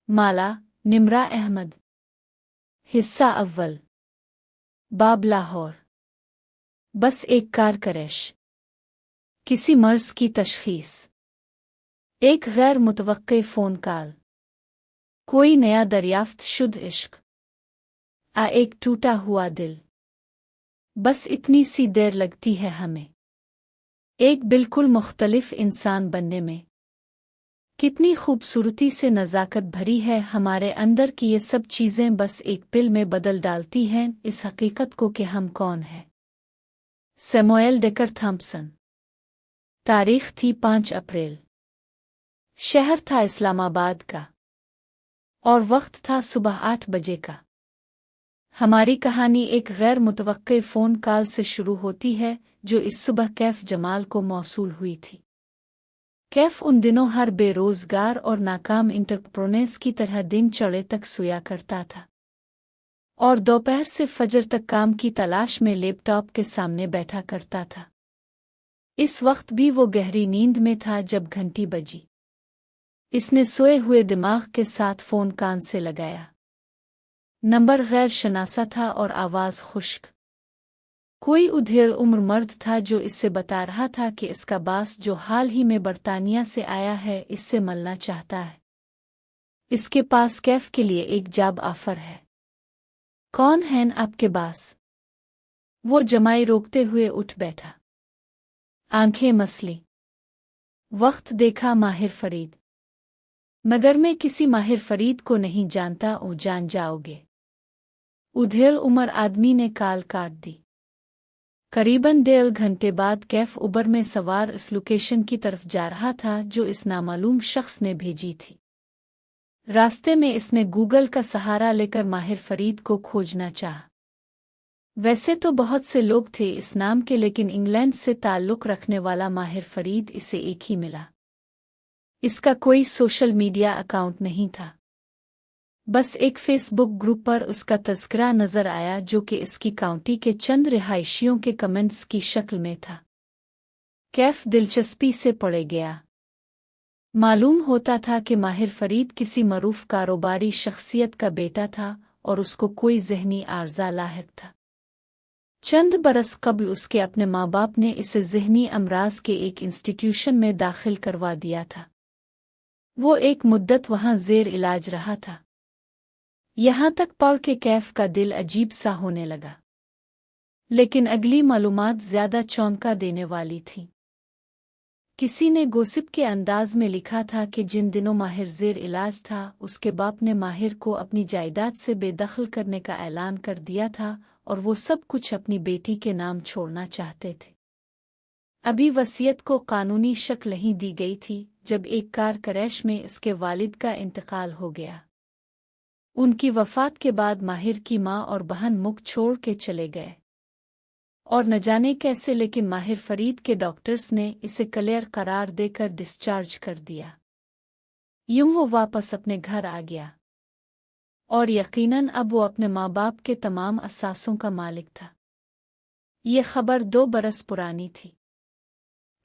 माला निमरा अहमद। हिस्सा अव्वल। बाब लाहौर। बस एक कार क्रैश। किसी मर्ज की तशखीस। एक गैर मुतवक्के फ़ोन कॉल। कोई नया दरियाफ्त शुद्ध इश्क। एक टूटा हुआ दिल। बस इतनी सी देर लगती है हमें एक बिल्कुल मुख्तलिफ इंसान बनने में। कितनी खूबसूरती से नज़ाकत भरी है हमारे अंदर की ये सब चीज़ें बस एक पिल में बदल डालती हैं इस हकीकत को कि हम कौन हैं। Samuel decker Thompson. तारीख थी 5 अप्रैल। शहर था इस्लामाबाद का और वक्त था सुबह 8 बजे का। हमारी कहानी एक गैर मुतवक्के फ़ोन कॉल से शुरू होती है जो इस सुबह कैफ जमाल को मौसूल हुई थी। कैफ उन दिनों हर बेरोज़गार और नाकाम इंटरप्रेन्योर की तरह दिन चढ़े तक सोया करता था और दोपहर से फजर तक काम की तलाश में लैपटॉप के सामने बैठा करता था। इस वक्त भी वो गहरी नींद में था जब घंटी बजी। इसने सोए हुए दिमाग के साथ फ़ोन कान से लगाया। नंबर गैर शनासा था और आवाज़ खुश्क। कोई उधेड़ उम्र मर्द था जो इससे बता रहा था कि इसका बास जो हाल ही में बरतानिया से आया है इससे मिलना चाहता है। इसके पास कैफ के लिए एक जॉब ऑफर है। कौन है आपके बास? वो जमाई रोकते हुए उठ बैठा। आंखें मसली। वक्त देखा माहिर फरीद। मगर मैं किसी माहिर फरीद को नहीं जानता ओ जान जाओगे। उधेड़ उम्र आदमी ने काल काट दी। करीबन 1.5 घंटे बाद कैफ उबर में सवार इस लोकेशन की तरफ जा रहा था जो इस नामालूम शख्स ने भेजी थी। रास्ते में इसने गूगल का सहारा लेकर माहिर फरीद को खोजना चाहा। वैसे तो बहुत से लोग थे इस नाम के लेकिन इंग्लैंड से ताल्लुक़ रखने वाला माहिर फरीद इसे एक ही मिला। इसका कोई सोशल मीडिया अकाउंट नहीं था। बस एक फेसबुक ग्रुप पर उसका तज़किरा नज़र आया जो कि इसकी काउंटी के चंद रिहायशियों के कमेंट्स की शक्ल में था। कैफ दिलचस्पी से पढ़े गया। मालूम होता था कि माहिर फरीद किसी मरूफ कारोबारी शख्सियत का बेटा था और उसको कोई ज़हनी आर्ज़ा लाहिक था। चंद बरस कबल उसके अपने माँ बाप ने इसे ज़हनी अमराज के एक इंस्टीट्यूशन में दाखिल करवा दिया था। वो एक मुद्दत वहाँ ज़ेर इलाज रहा था। यहाँ तक पढ़ के कैफ का दिल अजीब सा होने लगा। लेकिन अगली मालूमात ज़्यादा चौंका देने वाली थी। किसी ने गॉसिप के अंदाज में लिखा था कि जिन दिनों माहिर ज़ेर इलाज था उसके बाप ने माहिर को अपनी जायदाद से बेदखल करने का ऐलान कर दिया था और वो सब कुछ अपनी बेटी के नाम छोड़ना चाहते थे। अभी वसीयत को कानूनी शक्ल नहीं दी गई थी जब एक कार क्रैश में इसके वालिद का इंतकाल हो गया। उनकी वफ़ात के बाद माहिर की माँ और बहन मुख छोड़ के चले गए और न जाने कैसे लेकिन माहिर फरीद के डॉक्टर्स ने इसे क्लियर करार देकर डिस्चार्ज कर दिया। यूं वो वापस अपने घर आ गया और यकीनन अब वो अपने माँ बाप के तमाम असासों का मालिक था। ये खबर 2 बरस पुरानी थी।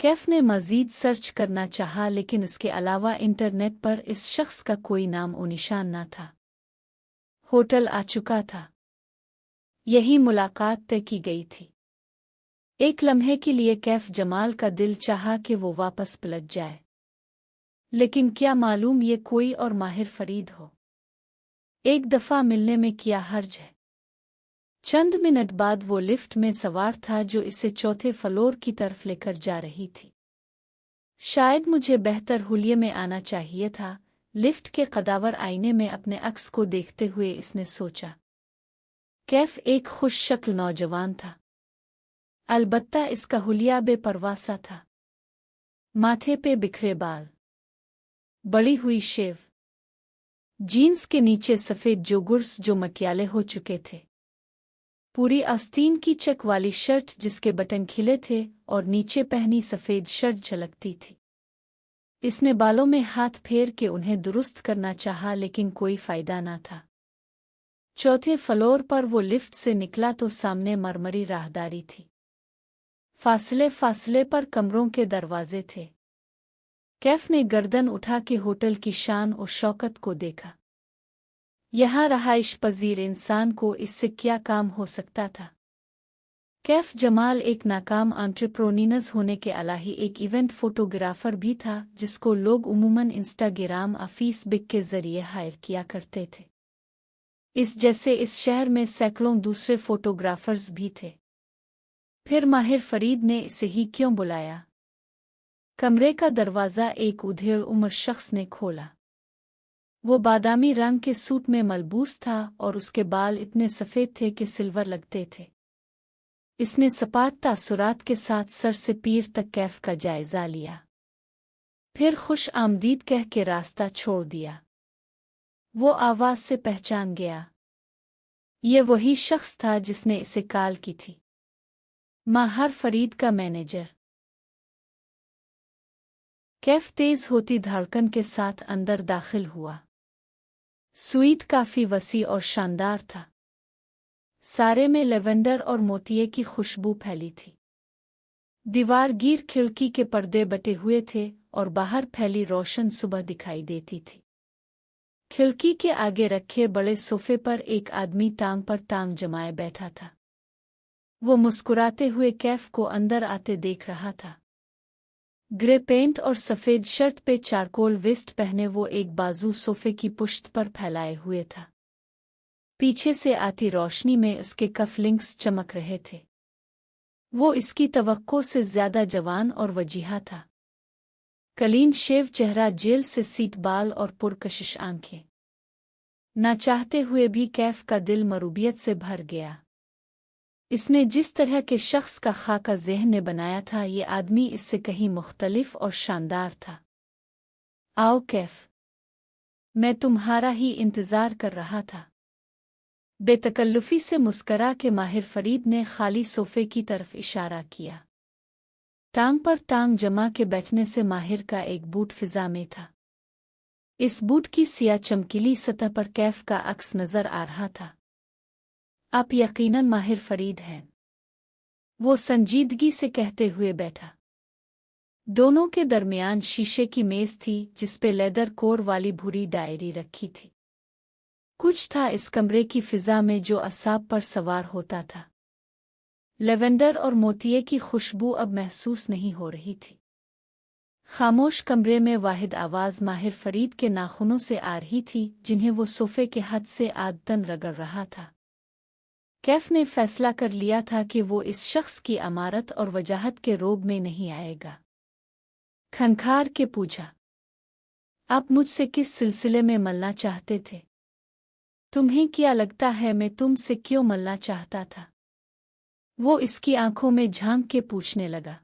कैफ ने मज़ीद सर्च करना चाहा लेकिन इसके अलावा इंटरनेट पर इस शख्स का कोई नाम और निशान न था। होटल आ चुका था। यही मुलाकात तय की गई थी। एक लम्हे के लिए कैफ जमाल का दिल चाहा कि वो वापस पलट जाए, लेकिन क्या मालूम ये कोई और माहिर फरीद हो। एक दफ़ा मिलने में क्या हर्ज है। चंद मिनट बाद वो लिफ्ट में सवार था जो इसे 4थे फ्लोर की तरफ लेकर जा रही थी। शायद मुझे बेहतर हुलिये में आना चाहिए था। लिफ्ट के कदावर आईने में अपने अक्स को देखते हुए इसने सोचा। कैफ एक खुश शक्ल नौजवान था। अलबत्ता इसका हुलिया बेपरवाह सा था। माथे पे बिखरे बाल, बड़ी हुई शेव, जीन्स के नीचे सफ़ेद जोगर्स जो मटियाले हो चुके थे, पूरी आस्तीन की चेक वाली शर्ट जिसके बटन खिले थे और नीचे पहनी सफ़ेद शर्ट झलकती थी। इसने बालों में हाथ फेर के उन्हें दुरुस्त करना चाहा लेकिन कोई फ़ायदा न था। 4थे फ्लोर पर वो लिफ्ट से निकला तो सामने मरमरी राहदारी थी। फासले फासले पर कमरों के दरवाजे थे। कैफ ने गर्दन उठा के होटल की शान और शौकत को देखा। यहाँ रहाइश पजीर इंसान को इससे क्या काम हो सकता था। कैफ जमाल एक नाकाम एंटरप्रेन्योर होने के अलावा एक इवेंट फोटोग्राफर भी था जिसको लोग उमूमन इंस्टाग्राम और फेसबुक के जरिए हायर किया करते थे। इस जैसे इस शहर में सैकड़ों दूसरे फोटोग्राफर्स भी थे। फिर माहिर फरीद ने इसे ही क्यों बुलाया? कमरे का दरवाज़ा एक उधेड़ उम्र शख्स ने खोला। वो बादामी रंग के सूट में मलबूस था और उसके बाल इतने सफ़ेद थे कि सिल्वर लगते थे। इसने सपाट तासुरात के साथ सर से पीर तक कैफ का जायज़ा लिया, फिर खुश आमदीद कह के रास्ता छोड़ दिया। वो आवाज़ से पहचान गया, ये वही शख्स था जिसने इसे कॉल की थी। माहिर फरीद का मैनेजर। कैफ तेज होती धड़कन के साथ अंदर दाखिल हुआ। स्वीट काफी वसी और शानदार था। सारे में लेवेंडर और मोतिये की खुशबू फैली थी। दीवार गिर खिड़की के पर्दे बटे हुए थे और बाहर फैली रोशन सुबह दिखाई देती थी। खिड़की के आगे रखे बड़े सोफे पर एक आदमी टांग पर टांग जमाए बैठा था। वो मुस्कुराते हुए कैफ को अंदर आते देख रहा था। ग्रे पेंट और सफ़ेद शर्ट पे चारकोल वेस्ट पहने वो एक बाजू सोफे की पुश्त पर फैलाए हुए था। पीछे से आती रोशनी में उसके कफलिंग्स चमक रहे थे। वो इसकी तवक्को से ज़्यादा जवान और वजीहा था। क्लीन शेव चेहरा, जेल से सीट बाल और पुरकशिश आंखें। ना चाहते हुए भी कैफ का दिल मरूबियत से भर गया। इसने जिस तरह के शख्स का खाका ज़हन ने बनाया था, ये आदमी इससे कहीं मुख्तलिफ और शानदार था। आओ कैफ, मैं तुम्हारा ही इंतज़ार कर रहा था। बेतकल्लुफ़ी से मुस्करा के माहिर फरीद ने खाली सोफे की तरफ इशारा किया। टांग पर टांग जमा के बैठने से माहिर का एक बूट फिजा में था। इस बूट की सिया चमकीली सतह पर कैफ का अक्स नज़र आ रहा था। आप यकीनन माहिर फरीद हैं, वो संजीदगी से कहते हुए बैठा। दोनों के दरमियान शीशे की मेज थी जिस पे लेदर कोर वाली भूरी डायरी रखी थी। कुछ था इस कमरे की फिजा में जो असाब पर सवार होता था। लेवेंडर और मोतिये की खुशबू अब महसूस नहीं हो रही थी। खामोश कमरे में वाहिद आवाज़ माहिर फरीद के नाखूनों से आ रही थी, जिन्हें वो सोफे के हद से आदतन रगड़ रहा था। कैफ ने फैसला कर लिया था कि वो इस शख्स की अमारत और वजाहत के रोब में नहीं आएगा। खनखार के पूछा, आप मुझसे किस सिलसिले में मिलना चाहते थे? तुम्हें क्या लगता है मैं तुमसे क्यों मिलना चाहता था? वो इसकी आंखों में झांक के पूछने लगा।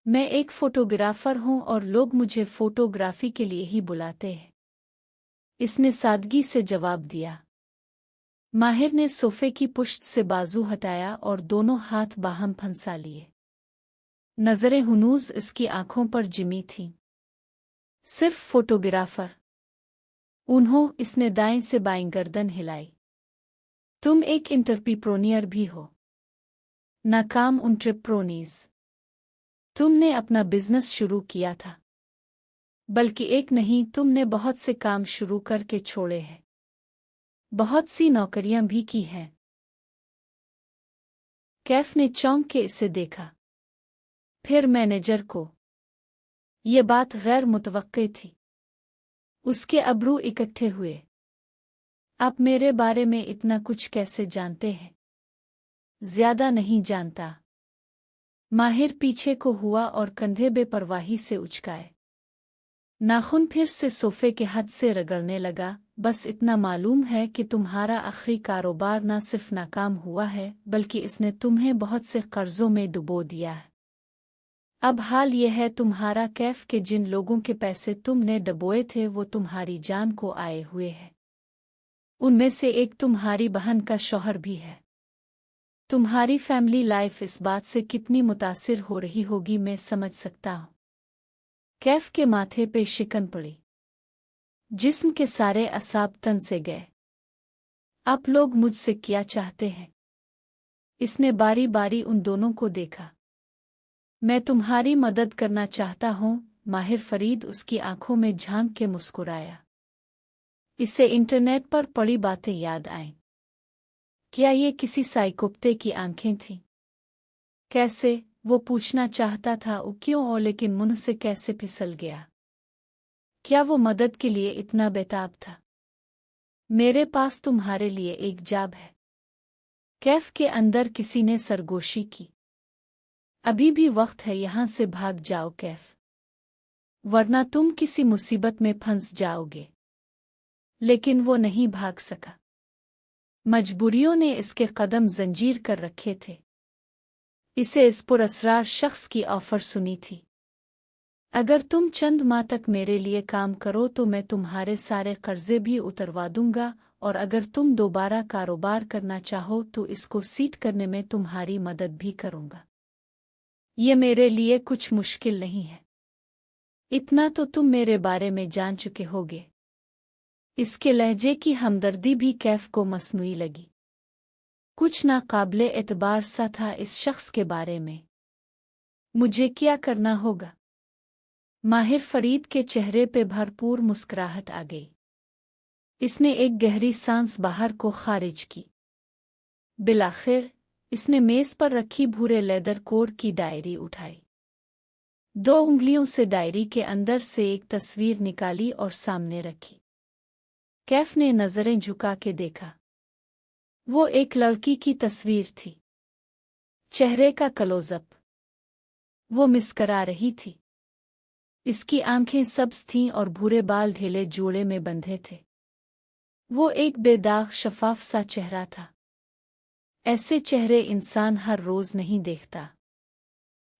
मैं एक फोटोग्राफर हूं और लोग मुझे फोटोग्राफी के लिए ही बुलाते हैं, इसने सादगी से जवाब दिया। माहिर ने सोफे की पुश्त से बाजू हटाया और दोनों हाथ बाहम फंसा लिए। नजरें हुनूज इसकी आंखों पर जिमी थीं। सिर्फ फोटोग्राफर? इसने दाएं से बाईं गर्दन हिलाई। तुम एक एंटरप्रेन्योर भी हो, नाकाम एंटरप्रेन्योर। तुमने अपना बिजनेस शुरू किया था, बल्कि एक नहीं, तुमने बहुत से काम शुरू करके छोड़े हैं, बहुत सी नौकरियां भी की हैं। कैफ ने चौंक के इसे देखा, फिर मैनेजर को। ये बात गैर मुतवक्के थी। उसके अब्रू इकट्ठे हुए। आप मेरे बारे में इतना कुछ कैसे जानते हैं? ज्यादा नहीं जानता। माहिर पीछे को हुआ और कंधे बेपरवाही से उचकाए। नाखून फिर से सोफे के हद से रगड़ने लगा। बस इतना मालूम है कि तुम्हारा आखिरी कारोबार न सिर्फ नाकाम हुआ है, बल्कि इसने तुम्हें बहुत से कर्जों में डुबो दिया है। अब हाल यह है तुम्हारा कैफ के जिन लोगों के पैसे तुमने डबोए थे वो तुम्हारी जान को आए हुए हैं। उनमें से एक तुम्हारी बहन का शौहर भी है। तुम्हारी फैमिली लाइफ इस बात से कितनी मुतासिर हो रही होगी मैं समझ सकता हूं। कैफ के माथे पे शिकन पड़ी। जिस्म के सारे असाब तन से गए। आप लोग मुझसे क्या चाहते हैं? इसने बारी बारी उन दोनों को देखा। मैं तुम्हारी मदद करना चाहता हूं, माहिर फरीद उसकी आंखों में झांक के मुस्कुराया। इसे इंटरनेट पर पड़ी बातें याद आईं। क्या ये किसी साइकोपते की आंखें थीं? कैसे? वो पूछना चाहता था वो क्यों और लेकिन मुंह से कैसे फिसल गया। क्या वो मदद के लिए इतना बेताब था? मेरे पास तुम्हारे लिए एक जाब है। कैफ के अंदर किसी ने सरगोशी की। अभी भी वक्त है यहां से भाग जाओ कैफ, वरना तुम किसी मुसीबत में फंस जाओगे। लेकिन वो नहीं भाग सका। मजबूरियों ने इसके कदम जंजीर कर रखे थे। इसे इस पुरअसरार शख्स की ऑफर सुनी थी। अगर तुम चंद माह तक मेरे लिए काम करो तो मैं तुम्हारे सारे कर्जे भी उतरवा दूंगा, और अगर तुम दोबारा कारोबार करना चाहो तो इसको सीट करने में तुम्हारी मदद भी करूंगा। ये मेरे लिए कुछ मुश्किल नहीं है। इतना तो तुम मेरे बारे में जान चुके होगे। इसके लहजे की हमदर्दी भी कैफ को मसनूई लगी। कुछ नाकाबिले एतबार सा था इस शख्स के बारे में। मुझे क्या करना होगा? माहिर फरीद के चेहरे पे भरपूर मुस्कुराहट आ गई। इसने एक गहरी सांस बाहर को खारिज की। बिलाखिर इसने मेज पर रखी भूरे लेदर कोड की डायरी उठाई। 2 उंगलियों से डायरी के अंदर से एक तस्वीर निकाली और सामने रखी। कैफ ने नजरें झुका के देखा। वो एक लड़की की तस्वीर थी। चेहरे का क्लोजअप। वो मुस्कुरा रही थी। इसकी आंखें सब्ज थीं और भूरे बाल ढीले जोड़े में बंधे थे। वो एक बेदाग शफाफ सा चेहरा था। ऐसे चेहरे इंसान हर रोज नहीं देखता।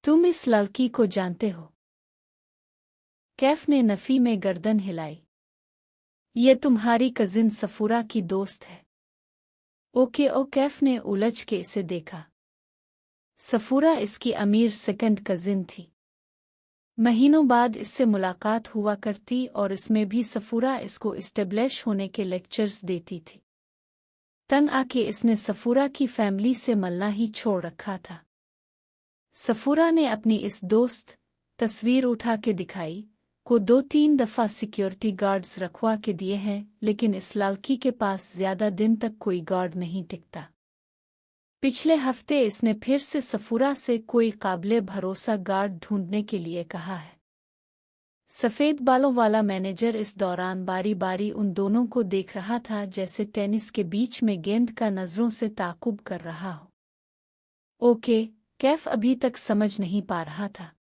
तुम इस लड़की को जानते हो? कैफ ने नफी में गर्दन हिलाई। ये तुम्हारी कजिन सफूरा की दोस्त है। ओके ओ कैफ ने उलझ के इसे देखा। सफूरा इसकी अमीर सेकंड कजिन थी। महीनों बाद इससे मुलाकात हुआ करती और इसमें भी सफूरा इसको इस्टेब्लिश होने के लेक्चर्स देती थी। तन आके इसने सफूरा की फैमिली से मिलना ही छोड़ रखा था। सफूरा ने अपनी इस दोस्त तस्वीर उठा के दिखाई को 2-3 दफ़ा सिक्योरिटी गार्ड्स रखवा के दिए हैं, लेकिन इस लड़की के पास ज्यादा दिन तक कोई गार्ड नहीं टिकता। पिछले हफ्ते इसने फिर से सफूरा से कोई काबिले भरोसा गार्ड ढूंढने के लिए कहा है। सफेद बालों वाला मैनेजर इस दौरान बारी बारी उन दोनों को देख रहा था जैसे टेनिस के बीच में गेंद का नजरों से ताकुब कर रहा हो। ओके, कैफ अभी तक समझ नहीं पा रहा था।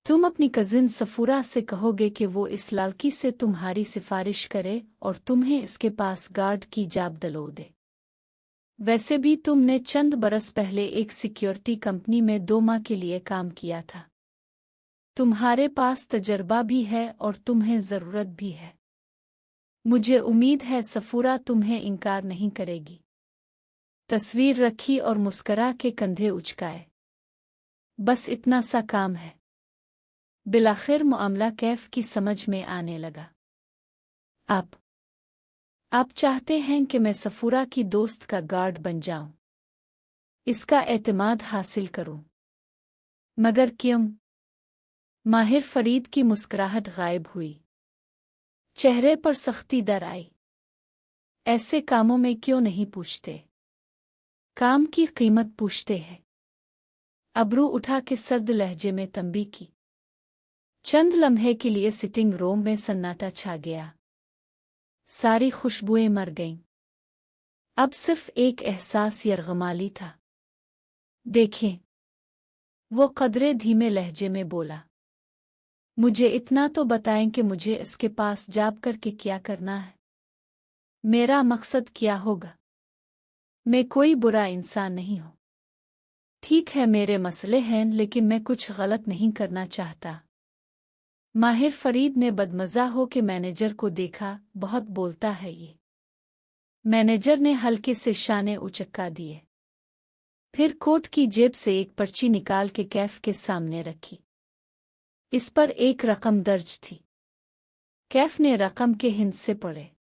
तुम अपनी कजिन सफूरा से कहोगे कि वो इस लड़की से तुम्हारी सिफारिश करे और तुम्हें इसके पास गार्ड की जाब दिलवा दे। वैसे भी तुमने चंद बरस पहले एक सिक्योरिटी कंपनी में 2 माह के लिए काम किया था। तुम्हारे पास तजर्बा भी है और तुम्हें जरूरत भी है। मुझे उम्मीद है सफूरा तुम्हें इनकार नहीं करेगी। तस्वीर रखी और मुस्करा के कंधे उचकाए। बस इतना सा काम है। बिलाखिर मामला कैफ की समझ में आने लगा। आप चाहते हैं कि मैं सफूरा की दोस्त का गार्ड बन जाऊं, इसका एतमाद हासिल करूं। मगर क्यों? माहिर फरीद की मुस्कुराहट गायब हुई। चेहरे पर सख्ती दर आई। ऐसे कामों में क्यों नहीं पूछते? काम की कीमत पूछते हैं। अबरू उठा के सर्द लहजे में तंबी की। चंद लम्हे के लिए सिटिंग रूम में सन्नाटा छा गया। सारी खुशबुएं मर गईं। अब सिर्फ एक एहसास यरगमाली था। देखें, वो कदरे धीमे लहजे में बोला। मुझे इतना तो बताएं कि मुझे इसके पास जाब करके क्या करना है। मेरा मकसद क्या होगा? मैं कोई बुरा इंसान नहीं हूं। ठीक है, मेरे मसले हैं, लेकिन मैं कुछ गलत नहीं करना चाहता। माहिर फरीद ने बदमज़ा हो के मैनेजर को देखा। बहुत बोलता है ये। मैनेजर ने हल्के से शाने उचक्का दिए। फिर कोट की जेब से एक पर्ची निकाल के कैफ के सामने रखी। इस पर एक रकम दर्ज थी। कैफ ने रकम के हिंद से पढ़े।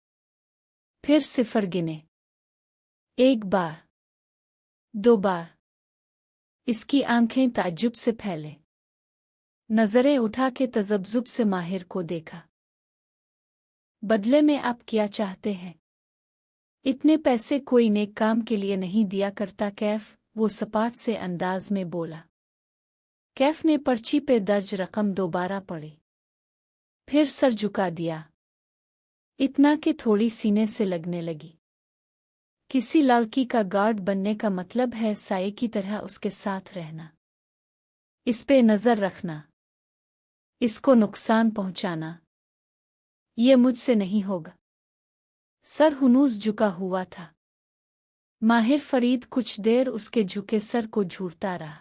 फिर सिफर गिने। 1 बार, 2 बार। इसकी आंखें ताज्जुब से फैले। नजरें उठा के तजब्जुब से माहिर को देखा। बदले में आप क्या चाहते हैं? इतने पैसे कोई नेक काम के लिए नहीं दिया करता कैफ, वो सपाट से अंदाज में बोला। कैफ ने पर्ची पे दर्ज रकम दोबारा पढ़ी, फिर सर झुका दिया, इतना कि थोड़ी सीने से लगने लगी। किसी लड़की का गार्ड बनने का मतलब है साये की तरह उसके साथ रहना, इस पे नजर रखना, इसको नुकसान पहुंचाना। ये मुझसे नहीं होगा। सर हुनूस झुका हुआ था। माहिर फरीद कुछ देर उसके झुके सर को झूरता रहा,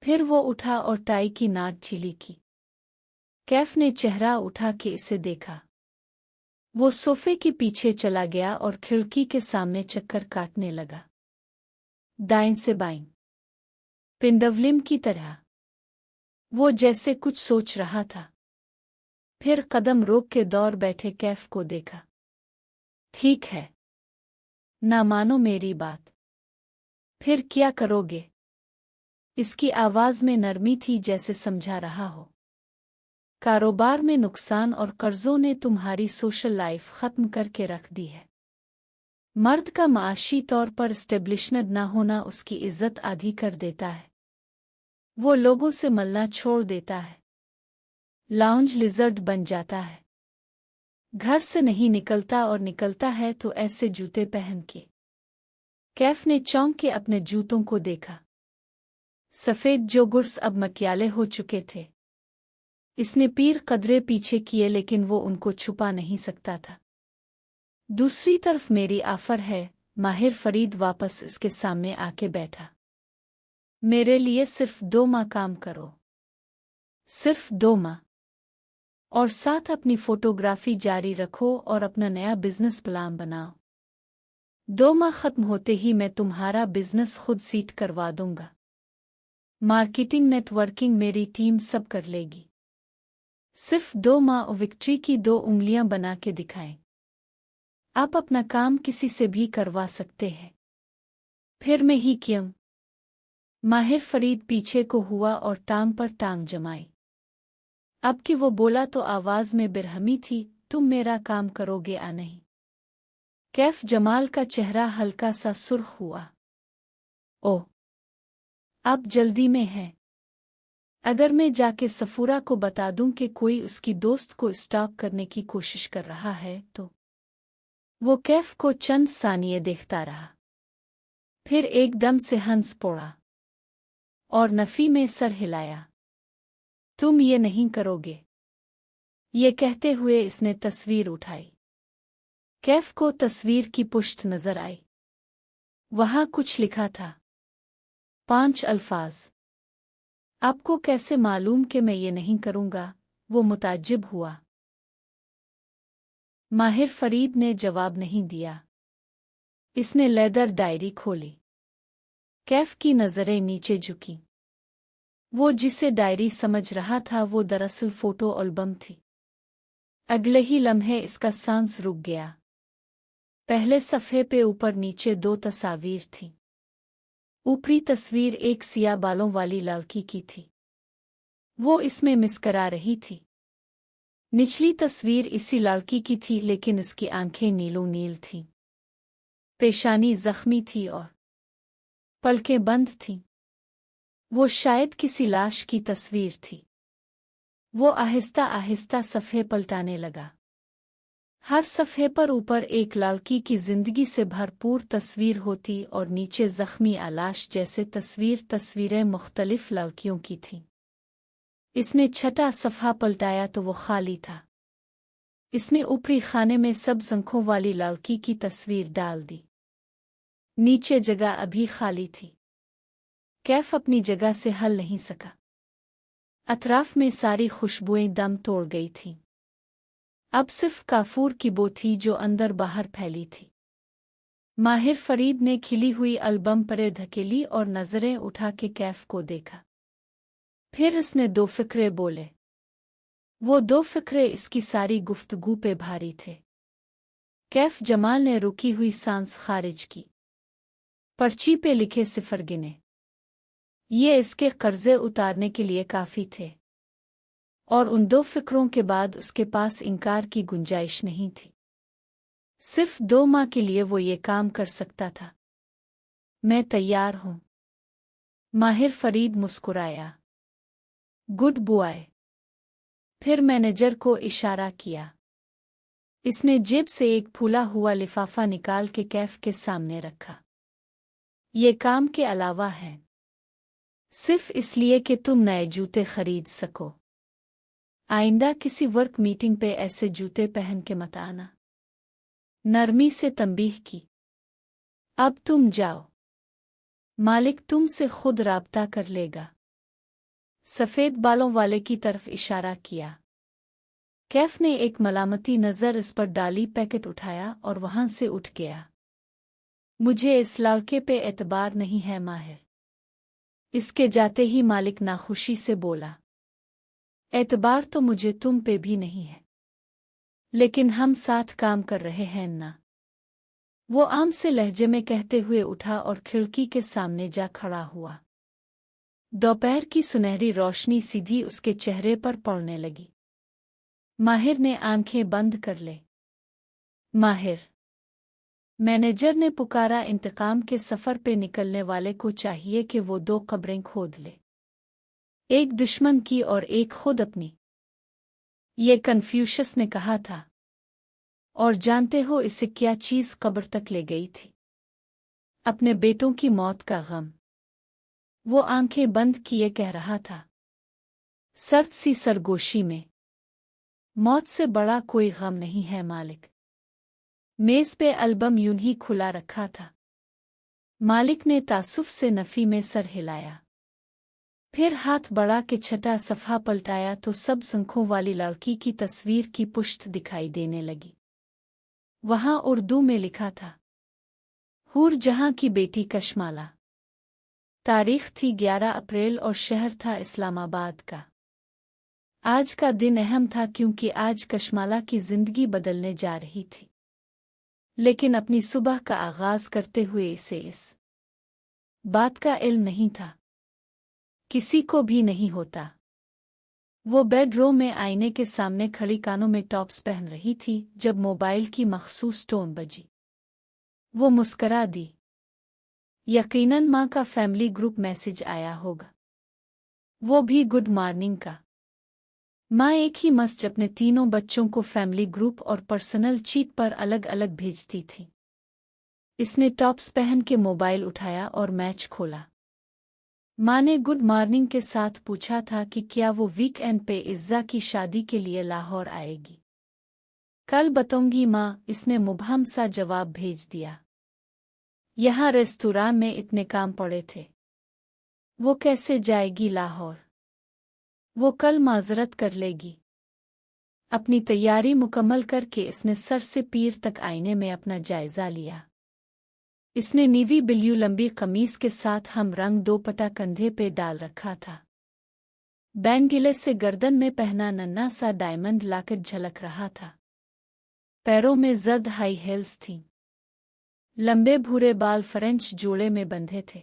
फिर वो उठा और टाई की नाट ढीली की। कैफ ने चेहरा उठा के इसे देखा। वो सोफे के पीछे चला गया और खिड़की के सामने चक्कर काटने लगा, दाएं से बाएं, पेंडुलम की तरह। वो जैसे कुछ सोच रहा था, फिर कदम रोक के दौड़ बैठे कैफ को देखा। ठीक है, ना मानो मेरी बात, फिर क्या करोगे? इसकी आवाज में नरमी थी, जैसे समझा रहा हो। कारोबार में नुकसान और कर्जों ने तुम्हारी सोशल लाइफ खत्म करके रख दी है। मर्द का माशी तौर पर स्टेब्लिशमेंट ना होना उसकी इज्जत आधी कर देता है। वो लोगों से मिलना छोड़ देता है, लाउंज लिजर्ड बन जाता है, घर से नहीं निकलता, और निकलता है तो ऐसे जूते पहन के। कैफ ने चौंक के अपने जूतों को देखा, सफेद जो गुर्स अब मक्याले हो चुके थे। इसने पीर कदरे पीछे किए, लेकिन वो उनको छुपा नहीं सकता था। दूसरी तरफ मेरी ऑफर है। माहिर फरीद वापस इसके सामने आके बैठा। मेरे लिए सिर्फ 2 माह काम करो, सिर्फ 2 माह, और साथ अपनी फोटोग्राफी जारी रखो और अपना नया बिजनेस प्लान बनाओ। 2 माह खत्म होते ही मैं तुम्हारा बिजनेस खुद सीट करवा दूंगा। मार्केटिंग, नेटवर्किंग मेरी टीम सब कर लेगी। सिर्फ 2 माह और विक्ट्री की 2 उंगलियां बना के दिखाएं। आप अपना काम किसी से भी करवा सकते हैं, फिर मैं ही क्यों? माहिर फरीद पीछे को हुआ और टांग पर टांग जमाई। अब कि वो बोला तो आवाज में बेरहमी थी। तुम मेरा काम करोगे या नहीं? कैफ जमाल का चेहरा हल्का सा सुर्ख हुआ। ओह, आप जल्दी में हैं? अगर मैं जाके सफूरा को बता दूं कि कोई उसकी दोस्त को स्टॉक करने की कोशिश कर रहा है तो? वो कैफ को चंद सानिये देखता रहा, फिर एकदम से हंस पड़ा और नफी में सर हिलाया। तुम ये नहीं करोगे? ये कहते हुए इसने तस्वीर उठाई। कैफ को तस्वीर की पुष्ट नजर आई। वहां कुछ लिखा था, 5 अल्फाज। आपको कैसे मालूम कि मैं ये नहीं करूंगा? वो मुताज्जिब हुआ। माहिर फरीद ने जवाब नहीं दिया। इसने लेदर डायरी खोली। कैफ की नजरें नीचे झुकीं। वो जिसे डायरी समझ रहा था वो दरअसल फोटो एल्बम थी। अगले ही लम्हे इसका सांस रुक गया। पहले सफ़े पे ऊपर नीचे 2 तस्वीर थीं। ऊपरी तस्वीर एक सिया बालों वाली लड़की की थी। वो इसमें मुस्कुरा रही थी। निचली तस्वीर इसी लड़की की थी, लेकिन इसकी आंखें नीलो नील थीं, पेशानी जख्मी थी और पलकें बंद थीं। वो शायद किसी लाश की तस्वीर थी। वो आहिस्ता आहिस्ता सफ़े पलटाने लगा। हर सफ़े पर ऊपर एक लड़की की जिंदगी से भरपूर तस्वीर होती और नीचे जख्मी लाश जैसे तस्वीरें मुख्तलिफ लड़कियों की थीं। इसने छठा सफ़ा पलटाया तो वो खाली था। इसने ऊपरी खाने में सब आंखों वाली लड़की की तस्वीर डाल दी। नीचे जगह अभी खाली थी। कैफ अपनी जगह से हल नहीं सका। अतराफ में सारी खुशबुएं दम तोड़ गई थीं। अब सिर्फ काफूर की बो थी जो अंदर बाहर फैली थी। माहिर फरीद ने खिली हुई एल्बम पर धकेली और नजरें उठा के कैफ को देखा। फिर इसने 2 फिक्रे बोले। वो 2 फिक्रे इसकी सारी गुफ्तगू पे भारी थे। कैफ जमाल ने रुकी हुई सांस खारिज की। पर्ची पे लिखे 0 गिने। ये इसके कर्जे उतारने के लिए काफी थे। और उन दो फिक्रों के बाद उसके पास इनकार की गुंजाइश नहीं थी। सिर्फ 2 माह के लिए वो ये काम कर सकता था। मैं तैयार हूं। माहिर फरीद मुस्कुराया। Good boy. फिर मैनेजर को इशारा किया। इसने जेब से एक फूला हुआ लिफाफा निकाल के कैफ के सामने रखा। ये काम के अलावा है, सिर्फ इसलिए कि तुम नए जूते खरीद सको। आइंदा किसी वर्क मीटिंग पे ऐसे जूते पहन के मत आना। नरमी से तंबीह की। अब तुम जाओ, मालिक तुमसे खुद राब्ता कर लेगा। सफ़ेद बालों वाले की तरफ इशारा किया। कैफ ने एक मलामती नज़र इस पर डाली, पैकेट उठाया और वहां से उठ गया। मुझे इस लड़के पे एतबार नहीं है माहिर। इसके जाते ही मालिक नाखुशी से बोला। एतबार तो मुझे तुम पे भी नहीं है, लेकिन हम साथ काम कर रहे हैं ना। वो आम से लहजे में कहते हुए उठा और खिड़की के सामने जा खड़ा हुआ। दोपहर की सुनहरी रोशनी सीधी उसके चेहरे पर पड़ने लगी। माहिर ने आंखें बंद कर ले। माहिर, मैनेजर ने पुकारा। इंतकाम के सफ़र पे निकलने वाले को चाहिए कि वो 2 कब्रें खोद ले, एक दुश्मन की और एक खुद अपनी। ये कन्फ्यूशस ने कहा था। और जानते हो इसे क्या चीज़ कब्र तक ले गई थी? अपने बेटों की मौत का गम। वो आंखें बंद किए कह रहा था, सर्द सी सरगोशी में, मौत से बड़ा कोई गम नहीं है मालिक। मेज पे एल्बम यूं ही खुला रखा था। मालिक ने तासुफ से नफ़ी में सर हिलाया, फिर हाथ बढ़ा के छठा सफ़ा पलटाया तो सब संखों वाली लड़की की तस्वीर की पुश्त दिखाई देने लगी। वहां उर्दू में लिखा था, हूर जहां की बेटी कशमाला। तारीख थी 11 अप्रैल और शहर था इस्लामाबाद का। आज का दिन अहम था क्योंकि आज कशमाला की जिंदगी बदलने जा रही थी। लेकिन अपनी सुबह का आगाज करते हुए इसे इस बात का इल्म नहीं था, किसी को भी नहीं होता। वो बेडरूम में आईने के सामने खड़ी कानों में टॉप्स पहन रही थी जब मोबाइल की मखसूस टोन बजी। वो मुस्करा दी। यकीनन माँ का फैमिली ग्रुप मैसेज आया होगा, वो भी गुड मॉर्निंग का। माँ एक ही मैसेज अपने तीनों बच्चों को फैमिली ग्रुप और पर्सनल चीट पर अलग अलग भेजती थी। इसने टॉप्स पहन के मोबाइल उठाया और मैच खोला। माँ ने गुड मॉर्निंग के साथ पूछा था कि क्या वो वीकेंड पे इज़्ज़ा की शादी के लिए लाहौर आएगी। कल बताऊंगी माँ, इसने मुबहम सा जवाब भेज दिया। यहाँ रेस्तुरां में इतने काम पड़े थे, वो कैसे जाएगी लाहौर? वो कल माजरत कर लेगी। अपनी तैयारी मुकम्मल करके इसने सर से पीर तक आईने में अपना जायजा लिया। इसने नीवी ब्लू लंबी कमीज के साथ हम रंग दोपट्टा कंधे पे डाल रखा था। बैंगिले से गर्दन में पहना नन्हा सा डायमंड लॉकेट झलक रहा था। पैरों में जर्द हाई हील्स थीं। लंबे भूरे बाल फ्रेंच जोड़े में बंधे थे।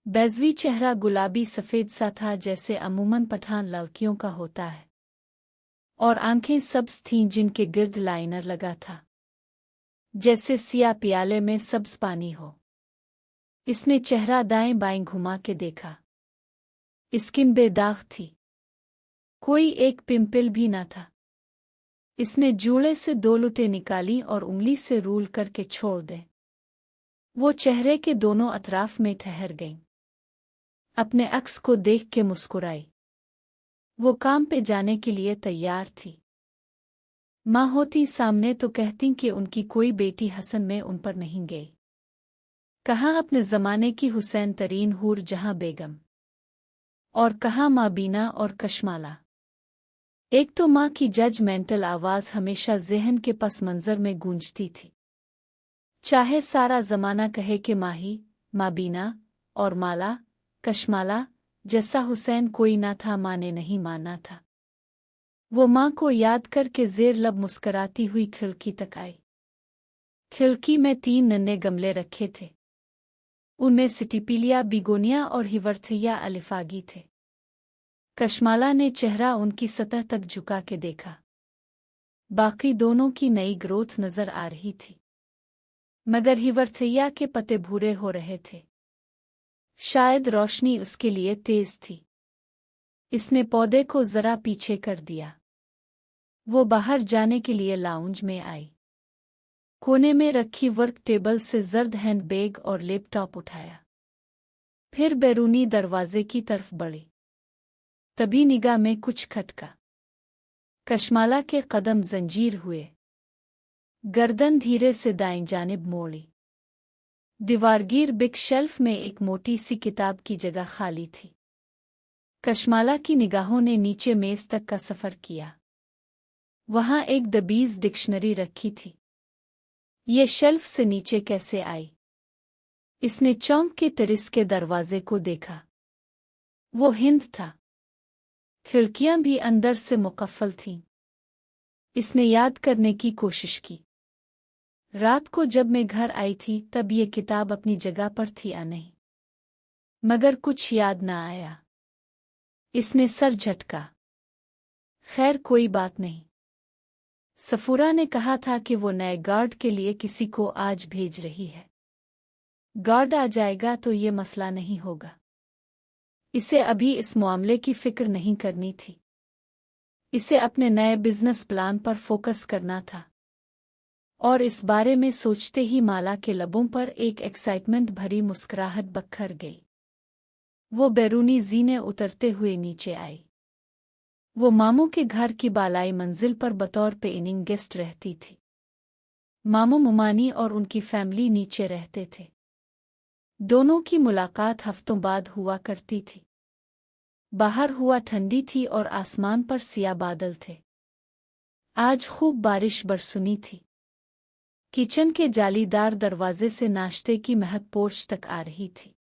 बेज़वी चेहरा गुलाबी सफ़ेद सा था जैसे अमूमन पठान लड़कियों का होता है, और आंखें सब्ज थीं जिनके गिर्द लाइनर लगा था, जैसे सिया प्याले में सब्ज पानी हो। इसने चेहरा दाएं बाएं घुमा के देखा। स्किन बेदाग थी, कोई एक पिंपल भी न था। इसने जूड़े से 2 लुटें निकाली और उंगली से रूल करके छोड़ दे। वो चेहरे के दोनों अतराफ में ठहर गईं। अपने अक्स को देख के मुस्कुराई। वो काम पे जाने के लिए तैयार थी। माँ होती सामने तो कहती कि उनकी कोई बेटी हसन में उन पर नहीं गई। कहाँ अपने ज़माने की हुसैन तरीन हूर जहाँ बेगम, और कहाँ माँ बीना और कशमाला। एक तो माँ की जजमेंटल आवाज़ हमेशा ज़हन के पस मंज़र में गूंजती थी। चाहे सारा ज़माना कहे कि माही, माँ बीना और माला, कशमाला जैसा हुसैन कोई ना था, माँ ने नहीं माना था। वो माँ को याद करके ज़ेर लब मुस्कराती हुई खिड़की तक आई। खिड़की में 3 नन्हे गमले रखे थे। उनमें सिटिपिलिया, बिगोनिया और हिवर्थैया अलिफागी थे। कशमाला ने चेहरा उनकी सतह तक झुका के देखा। बाकी दोनों की नई ग्रोथ नजर आ रही थी, मगर हिवर्थैया के पत्ते भूरे हो रहे थे। शायद रोशनी उसके लिए तेज थी। इसने पौधे को जरा पीछे कर दिया। वो बाहर जाने के लिए लाउंज में आई। कोने में रखी वर्क टेबल से जर्द हैंडबैग और लैपटॉप उठाया, फिर बैरूनी दरवाजे की तरफ बढ़ी। तभी निगाह में कुछ खटका। कशमाला के कदम जंजीर हुए। गर्दन धीरे से दाएं जानिब मोड़ी। दीवारगीर बिक शेल्फ में एक मोटी सी किताब की जगह खाली थी। कशमाला की निगाहों ने नीचे मेज तक का सफर किया। वहां एक दबीज डिक्शनरी रखी थी। ये शेल्फ से नीचे कैसे आई? इसने चौंक के टेरिस के दरवाजे को देखा। वो हिंद था। खिड़कियां भी अंदर से मुकफ्फल थीं। इसने याद करने की कोशिश की। रात को जब मैं घर आई थी तब ये किताब अपनी जगह पर थी या नहीं, मगर कुछ याद न आया। इसने सर झटका। खैर कोई बात नहीं। सफूरा ने कहा था कि वो नए गार्ड के लिए किसी को आज भेज रही है। गार्ड आ जाएगा तो ये मसला नहीं होगा। इसे अभी इस मामले की फिक्र नहीं करनी थी। इसे अपने नए बिजनेस प्लान पर फोकस करना था। और इस बारे में सोचते ही माला के लबों पर एक एक्साइटमेंट भरी मुस्कुराहट बखर गई। वो बैरूनी जीने उतरते हुए नीचे आई। वो मामू के घर की बालाई मंजिल पर बतौर पेइंग गेस्ट रहती थी। मामू मुमानी और उनकी फैमिली नीचे रहते थे। दोनों की मुलाकात हफ्तों बाद हुआ करती थी। बाहर हुआ ठंडी थी और आसमान पर सिया बादल थे। आज खूब बारिश बरसुनी थी। किचन के जालीदार दरवाजे से नाश्ते की महक पोर्च तक आ रही थी।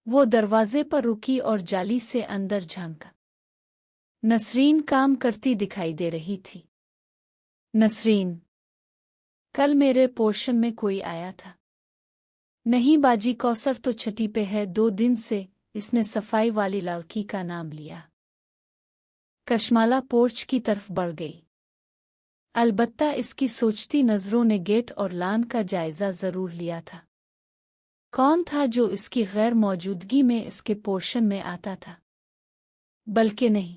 वो दरवाजे पर रुकी और जाली से अंदर झांका। नसरीन काम करती दिखाई दे रही थी। नसरीन, कल मेरे पोर्शन में कोई आया था? नहीं बाजी, कौसर तो छठी पे है 2 दिन से। इसने सफाई वाली लड़की का नाम लिया। कशमाला पोर्च की तरफ बढ़ गई। अलबत्ता इसकी सोचती नजरों ने गेट और लान का जायजा जरूर लिया था। कौन था जो इसकी गैर मौजूदगी में इसके पोर्शन में आता था? बल्कि नहीं,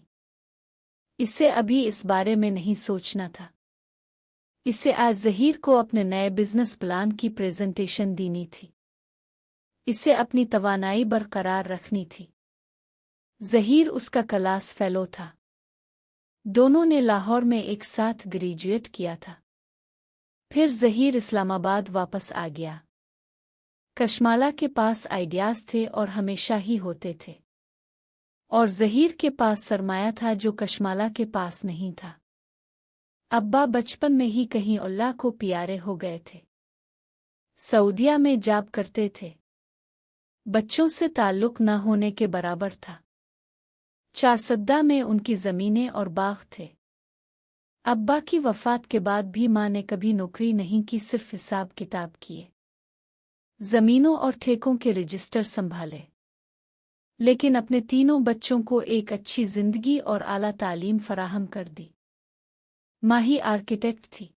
इसे अभी इस बारे में नहीं सोचना था। इसे आज ज़हीर को अपने नए बिजनेस प्लान की प्रेजेंटेशन देनी थी। इसे अपनी तवानाई बरकरार रखनी थी। ज़हीर उसका क्लास फेलो था। दोनों ने लाहौर में एक साथ ग्रेजुएट किया था। फिर ज़हीर इस्लामाबाद वापस आ गया। कशमाला के पास आइडियाज़ थे और हमेशा ही होते थे। और ज़हीर के पास सरमाया था जो कशमाला के पास नहीं था। अब्बा बचपन में ही कहीं अल्लाह को प्यारे हो गए थे। सऊदिया में जॉब करते थे। बच्चों से ताल्लुक न होने के बराबर था। चारसद्दा में उनकी ज़मीनें और बाग थे। अब्बा की वफ़ात के बाद भी माँ ने कभी नौकरी नहीं की, सिर्फ हिसाब किताब किए। ज़मीनों और ठेकों के रजिस्टर संभाले। लेकिन अपने तीनों बच्चों को एक अच्छी ज़िंदगी और आला तालीम फराहम कर दी। माँ ही आर्किटेक्ट थी।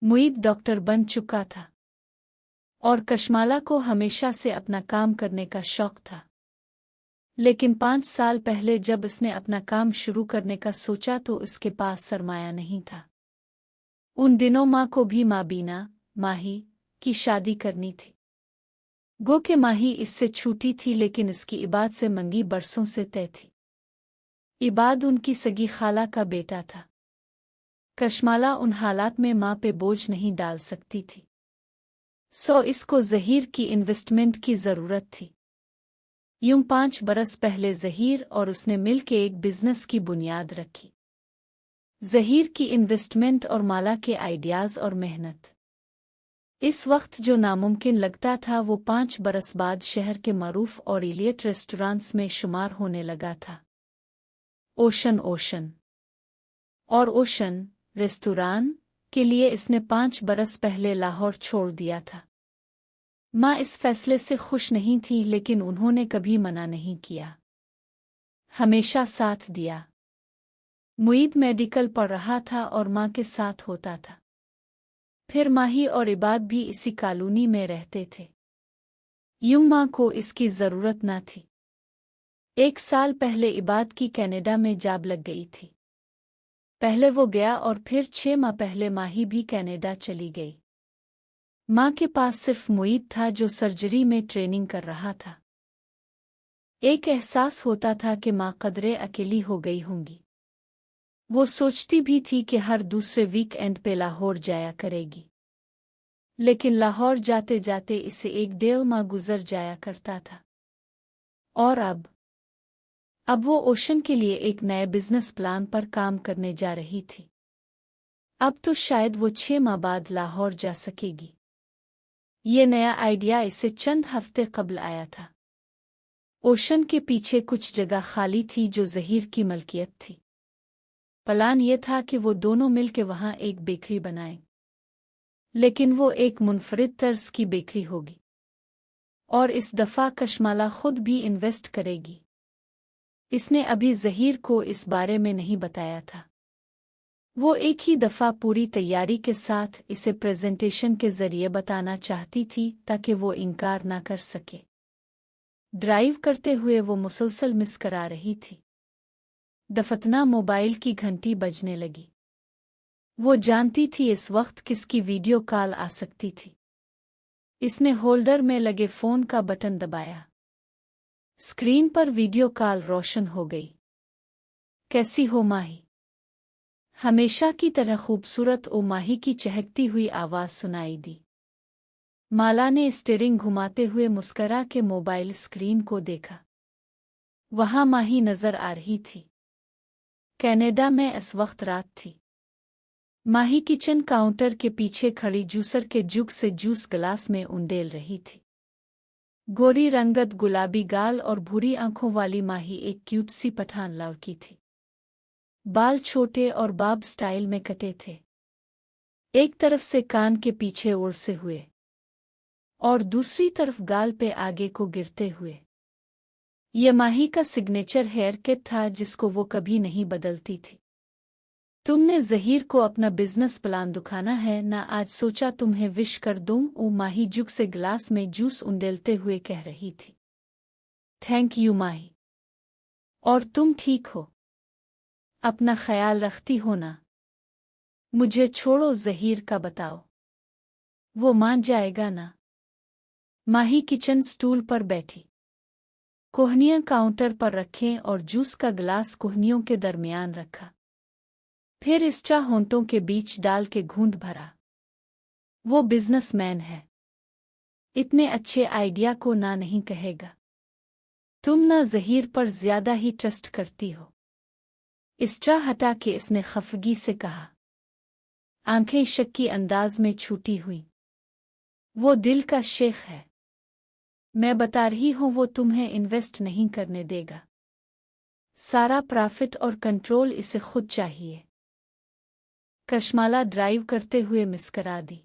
मुईद डॉक्टर बन चुका था। और कशमाला को हमेशा से अपना काम करने का शौक था। लेकिन 5 साल पहले जब इसने अपना काम शुरू करने का सोचा तो इसके पास सरमाया नहीं था। उन दिनों माँ को भी माबीना माही की शादी करनी थी। गो के माही इससे छूटी थी, लेकिन इसकी इबाद से मंगी बरसों से तय थी। इबाद उनकी सगी खाला का बेटा था। कशमाला उन हालात में माँ पे बोझ नहीं डाल सकती थी। सो इसको ज़हीर की इन्वेस्टमेंट की ज़रूरत थी। यूं 5 बरस पहले ज़हीर और उसने मिल के एक बिजनेस की बुनियाद रखी। ज़हीर की इन्वेस्टमेंट और माला के आइडियाज़ और मेहनत। इस वक्त जो नामुमकिन लगता था वो 5 बरस बाद शहर के मरूफ और इलियट रेस्टोरेंट्स में शुमार होने लगा था। ओशन और ओशन रेस्टोरेंट के लिए इसने 5 बरस पहले लाहौर छोड़ दिया था। माँ इस फैसले से खुश नहीं थी, लेकिन उन्होंने कभी मना नहीं किया। हमेशा साथ दिया। मुईद मेडिकल पढ़ रहा था और माँ के साथ होता था। फिर माही और इबाद भी इसी कॉलोनी में रहते थे। यूं माँ को इसकी ज़रूरत न थी। 1 साल पहले इबाद की कनाडा में जॉब लग गई थी। पहले वो गया और फिर 6 माह पहले माही भी कनाडा चली गई। माँ के पास सिर्फ मुईद था जो सर्जरी में ट्रेनिंग कर रहा था। एक एहसास होता था कि माँ कदरे अकेली हो गई होंगी। वो सोचती भी थी कि हर दूसरे वीकेंड पे लाहौर जाया करेगी, लेकिन लाहौर जाते जाते इसे 1 डेढ़ माह गुजर जाया करता था। और अब वो ओशन के लिए एक नए बिजनेस प्लान पर काम करने जा रही थी। अब तो शायद वो 6 माह बाद लाहौर जा सकेगी। ये नया आइडिया इसे चंद हफ्ते कबल आया था। ओशन के पीछे कुछ जगह खाली थी जो ज़हीर की मलकियत थी। प्लान ये था कि वो दोनों मिलकर वहाँ एक बेकरी बनाएं, लेकिन वो एक मुनफरिद तर्ज की बेकरी होगी। और इस दफ़ा कशमाला खुद भी इन्वेस्ट करेगी। इसने अभी ज़हीर को इस बारे में नहीं बताया था। वो एक ही दफ़ा पूरी तैयारी के साथ इसे प्रेजेंटेशन के ज़रिए बताना चाहती थी ताकि वो इनकार ना कर सके। ड्राइव करते हुए वो मुसलसल मुस्करा रही थी। दफतना मोबाइल की घंटी बजने लगी। वो जानती थी इस वक्त किसकी वीडियो कॉल आ सकती थी। इसने होल्डर में लगे फ़ोन का बटन दबाया। स्क्रीन पर वीडियो कॉल रोशन हो गई। कैसी हो माही? हमेशा की तरह खूबसूरत ओ माही की चहकती हुई आवाज़ सुनाई दी। माला ने स्टीयरिंग घुमाते हुए मुस्करा के मोबाइल स्क्रीन को देखा। वहाँ माही नज़र आ रही थी। कनाडा में इस वक्त रात थी। माही किचन काउंटर के पीछे खड़ी जूसर के जुग से जूस गिलास में उंडेल रही थी। गोरी रंगत, गुलाबी गाल और भूरी आंखों वाली माही एक क्यूट सी पठान लड़की थी। बाल छोटे और बाब स्टाइल में कटे थे, एक तरफ से कान के पीछे उड़से हुए और दूसरी तरफ गाल पे आगे को गिरते हुए। ये माही का सिग्नेचर हेयर कट था जिसको वो कभी नहीं बदलती थी। तुमने ज़हीर को अपना बिजनेस प्लान दिखाना है ना? आज सोचा तुम्हें विश कर दूं। ओ माही जुग से गिलास में जूस उंडेलते हुए कह रही थी। थैंक यू माही। और तुम ठीक हो? अपना ख्याल रखती हो ना? मुझे छोड़ो, ज़हीर का बताओ, वो मान जाएगा ना? माही किचन स्टूल पर बैठी, कोहनियाँ काउंटर पर रखें और जूस का गिलास कोहनियों के दरमियान रखा। फिर इस्ट्रा होंठों के बीच डाल के घूंट भरा। वो बिजनेसमैन है, इतने अच्छे आइडिया को ना नहीं कहेगा। तुम ना ज़हीर पर ज्यादा ही ट्रस्ट करती हो। इस्ट्रा हटा के इसने खफगी से कहा। आंखें शक्की अंदाज में छूटी हुई। वो दिल का शेख है। मैं बता रही हूँ, वो तुम्हें इन्वेस्ट नहीं करने देगा। सारा प्रॉफिट और कंट्रोल इसे खुद चाहिए। कशमाला ड्राइव करते हुए मुस्करा दी।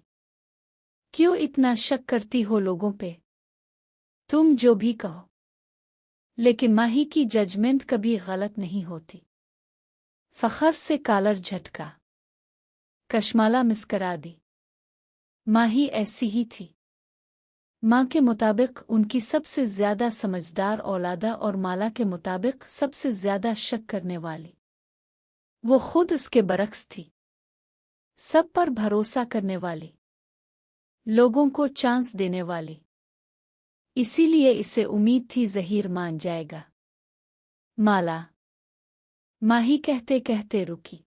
क्यों इतना शक करती हो लोगों पे? तुम जो भी कहो, लेकिन माही की जजमेंट कभी गलत नहीं होती। फखर से कॉलर झटका। कशमाला मुस्करा दी। माही ऐसी ही थी। माँ के मुताबिक उनकी सबसे ज्यादा समझदार औलादा और माला के मुताबिक सबसे ज्यादा शक करने वाली। वो खुद उसके बरक्स थी। सब पर भरोसा करने वाली, लोगों को चांस देने वाली। इसीलिए इसे उम्मीद थी ज़हीर मान जाएगा। माला, माही कहते कहते रुकी।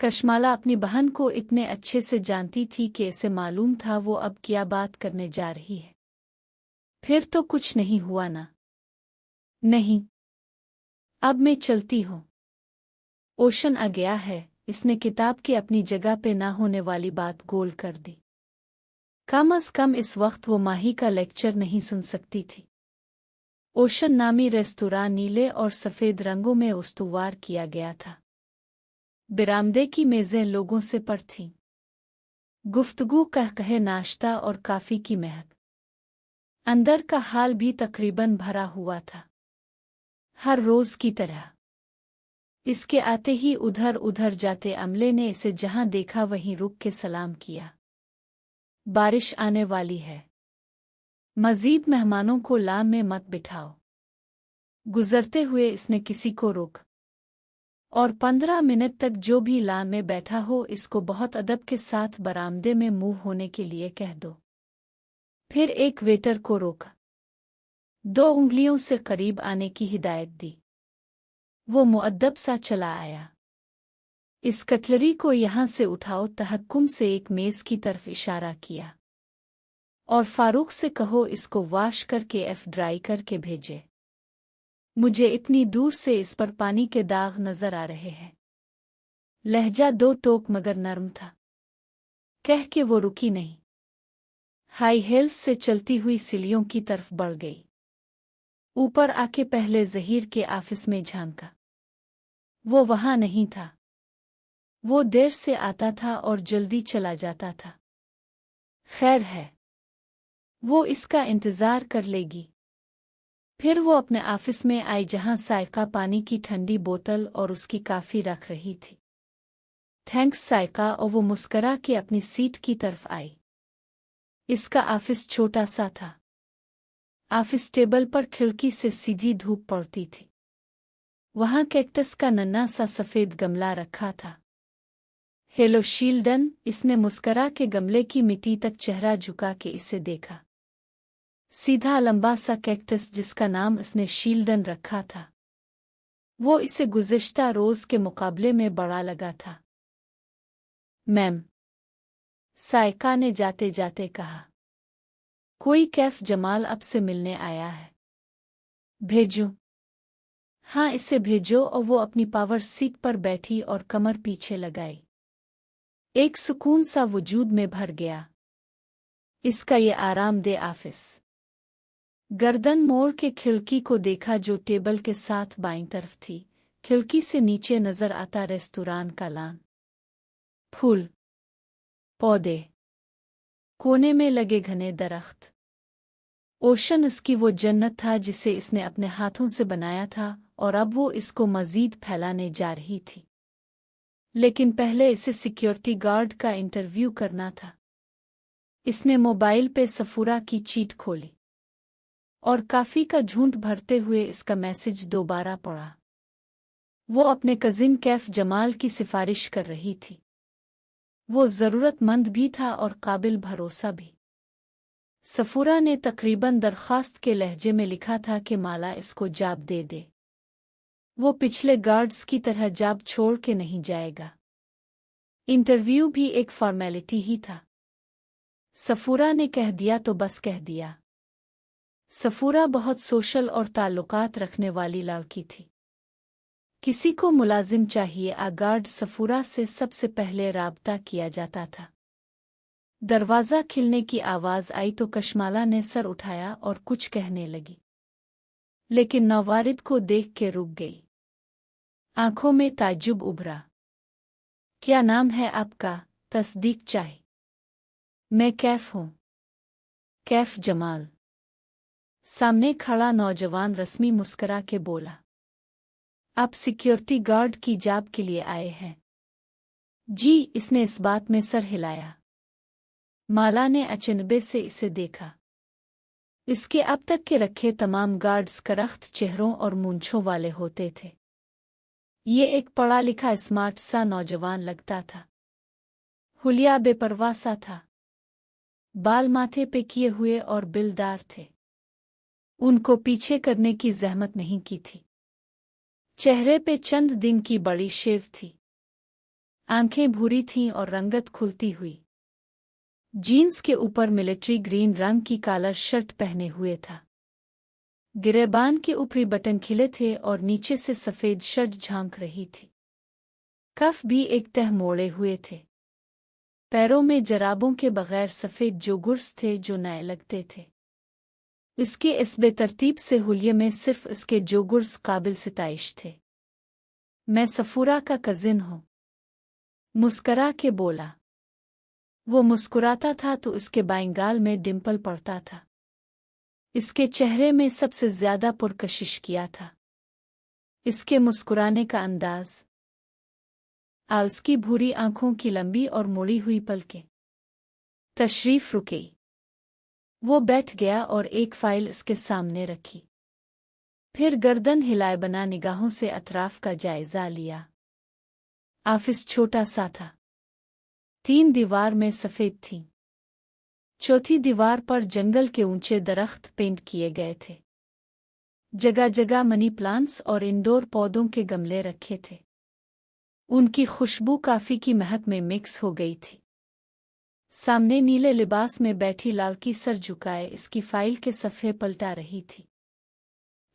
कशमाला अपनी बहन को इतने अच्छे से जानती थी कि इसे मालूम था वो अब क्या बात करने जा रही है। फिर तो कुछ नहीं हुआ ना? नहीं, अब मैं चलती हूँ। ओशन आ गया है। इसने किताब की अपनी जगह पे ना होने वाली बात गोल कर दी। कम अज कम इस वक्त वो माही का लेक्चर नहीं सुन सकती थी। ओशन नामी रेस्तुरां नीले और सफ़ेद रंगों में उस्तुवार किया गया था। बिरामदे की मेज़ें लोगों से पर थीं। गुफ्तगू, कह नाश्ता और काफ़ी की महक। अंदर का हाल भी तकरीबन भरा हुआ था। हर रोज की तरह। इसके आते ही उधर उधर जाते अमले ने इसे जहां देखा वहीं रुक के सलाम किया। बारिश आने वाली है, मजीद मेहमानों को लाम में मत बिठाओ। गुजरते हुए इसने किसी को रोक और 15 मिनट तक जो भी लान में बैठा हो इसको बहुत अदब के साथ बरामदे में मुंह होने के लिए कह दो। फिर एक वेटर को रोका, 2 उंगलियों से करीब आने की हिदायत दी। वो मुअद्दब सा चला आया। इस कटलरी को यहां से उठाओ, तहक्कुम से एक मेज की तरफ इशारा किया, और फारूक से कहो इसको वॉश करके ड्राई करके भेजे। मुझे इतनी दूर से इस पर पानी के दाग नजर आ रहे हैं। लहजा 2 टोक मगर नर्म था। कह के वो रुकी नहीं, हाई हील्स से चलती हुई सीढ़ियों की तरफ बढ़ गई। ऊपर आके पहले ज़हीर के ऑफिस में झांका। वो वहां नहीं था। वो देर से आता था और जल्दी चला जाता था। खैर है, वो इसका इंतजार कर लेगी। फिर वो अपने ऑफिस में आई जहां सायका पानी की ठंडी बोतल और उसकी कॉफी रख रही थी। थैंक्स सायका, और वो मुस्करा के अपनी सीट की तरफ आई। इसका ऑफिस छोटा सा था। ऑफिस टेबल पर खिड़की से सीधी धूप पड़ती थी। वहां कैक्टस का नन्हा सा सफेद गमला रखा था। हेलो शील्डन, इसने मुस्करा के गमले की मिट्टी तक चेहरा झुका के इसे देखा। सीधा लंबा सा कैक्टस जिसका नाम इसने शील्डन रखा था। वो इसे गुज़िश्ता रोज के मुकाबले में बड़ा लगा था। मैम, सायका ने जाते जाते कहा, कोई कैफ जमाल अब से मिलने आया है। भेजो? हाँ, इसे भेजो। और वो अपनी पावर सीट पर बैठी और कमर पीछे लगाई। एक सुकून सा वजूद में भर गया। इसका ये आरामदेह ऑफिस। गर्दन मोड़ के खिड़की को देखा जो टेबल के साथ बाईं तरफ थी। खिड़की से नीचे नजर आता रेस्तुरान का लान, फूल, पौधे, कोने में लगे घने दरख्त। ओशन इसकी वो जन्नत था जिसे इसने अपने हाथों से बनाया था, और अब वो इसको मजीद फैलाने जा रही थी। लेकिन पहले इसे सिक्योरिटी गार्ड का इंटरव्यू करना था। इसने मोबाइल पे सफूरा की चीट खोली और काफी का झूंठ भरते हुए इसका मैसेज दोबारा पढ़ा। वो अपने कजिन कैफ जमाल की सिफारिश कर रही थी। वो ज़रूरतमंद भी था और काबिल भरोसा भी। सफूरा ने तकरीबन दरख्वास्त के लहजे में लिखा था कि माला इसको जॉब दे दे। वो पिछले गार्ड्स की तरह जॉब छोड़ के नहीं जाएगा। इंटरव्यू भी एक फॉर्मेलिटी ही था। सफूरा ने कह दिया तो बस कह दिया। सफूरा बहुत सोशल और ताल्लुकात रखने वाली लड़की थी। किसी को मुलाजिम चाहिए, गार्ड सफूरा से सबसे पहले राब्ता किया जाता था। दरवाज़ा खिलने की आवाज़ आई तो कशमाला ने सर उठाया और कुछ कहने लगी, लेकिन नवारिद को देख के रुक गई। आंखों में ताज्जुब उभरा। क्या नाम है आपका? तस्दीक चाहिए। मैं कैफ हूँ। कैफ जमाल। सामने खड़ा नौजवान रस्मी मुस्करा के बोला, आप सिक्योरिटी गार्ड की जॉब के लिए आए हैं? जी, इसने इस बात में सर हिलाया। माला ने अचनबे से इसे देखा। इसके अब तक के रखे तमाम गार्ड्स करख्त चेहरों और मूंछों वाले होते थे। ये एक पढ़ा लिखा स्मार्ट सा नौजवान लगता था। हुलिया बेपरवाह सा था। बाल माथे पे किए हुए और बिलदार थे। उनको पीछे करने की जहमत नहीं की थी। चेहरे पे चंद दिन की बड़ी शेव थी। आंखें भूरी थीं और रंगत खुलती हुई। जीन्स के ऊपर मिलिट्री ग्रीन रंग की कॉलर शर्ट पहने हुए था। गिरेबान के ऊपरी बटन खिले थे और नीचे से सफ़ेद शर्ट झांक रही थी। कफ भी एक तह मोड़े हुए थे। पैरों में जराबों के बगैर सफ़ेद जोगुर्स थे जो नए लगते थे। इसके इस बेतरतीब से हुलिये में सिर्फ इसके जोगुर्स काबिल सिताइश थे। मैं सफूरा का कजिन हूँ, मुस्करा के बोला। वो मुस्कुराता था तो इसके बाएंगाल में डिंपल पड़ता था। इसके चेहरे में सबसे ज्यादा पुरकशिश किया था। इसके मुस्कुराने का अंदाज, उसकी भूरी आंखों की लंबी और मुड़ी हुई पलकें। तशरीफ रुकी। वो बैठ गया और एक फाइल इसके सामने रखी। फिर गर्दन हिलाए बना निगाहों से अतराफ का जायजा लिया। ऑफिस छोटा सा था। 3 दीवार में सफ़ेद थीं। चौथी दीवार पर जंगल के ऊंचे दरख्त पेंट किए गए थे। जगह जगह मनी प्लांट्स और इंडोर पौधों के गमले रखे थे। उनकी खुशबू काफी की महक में मिक्स हो गई थी। सामने नीले लिबास में बैठी लड़की सर झुकाए इसकी फाइल के सफ़े पलटा रही थी।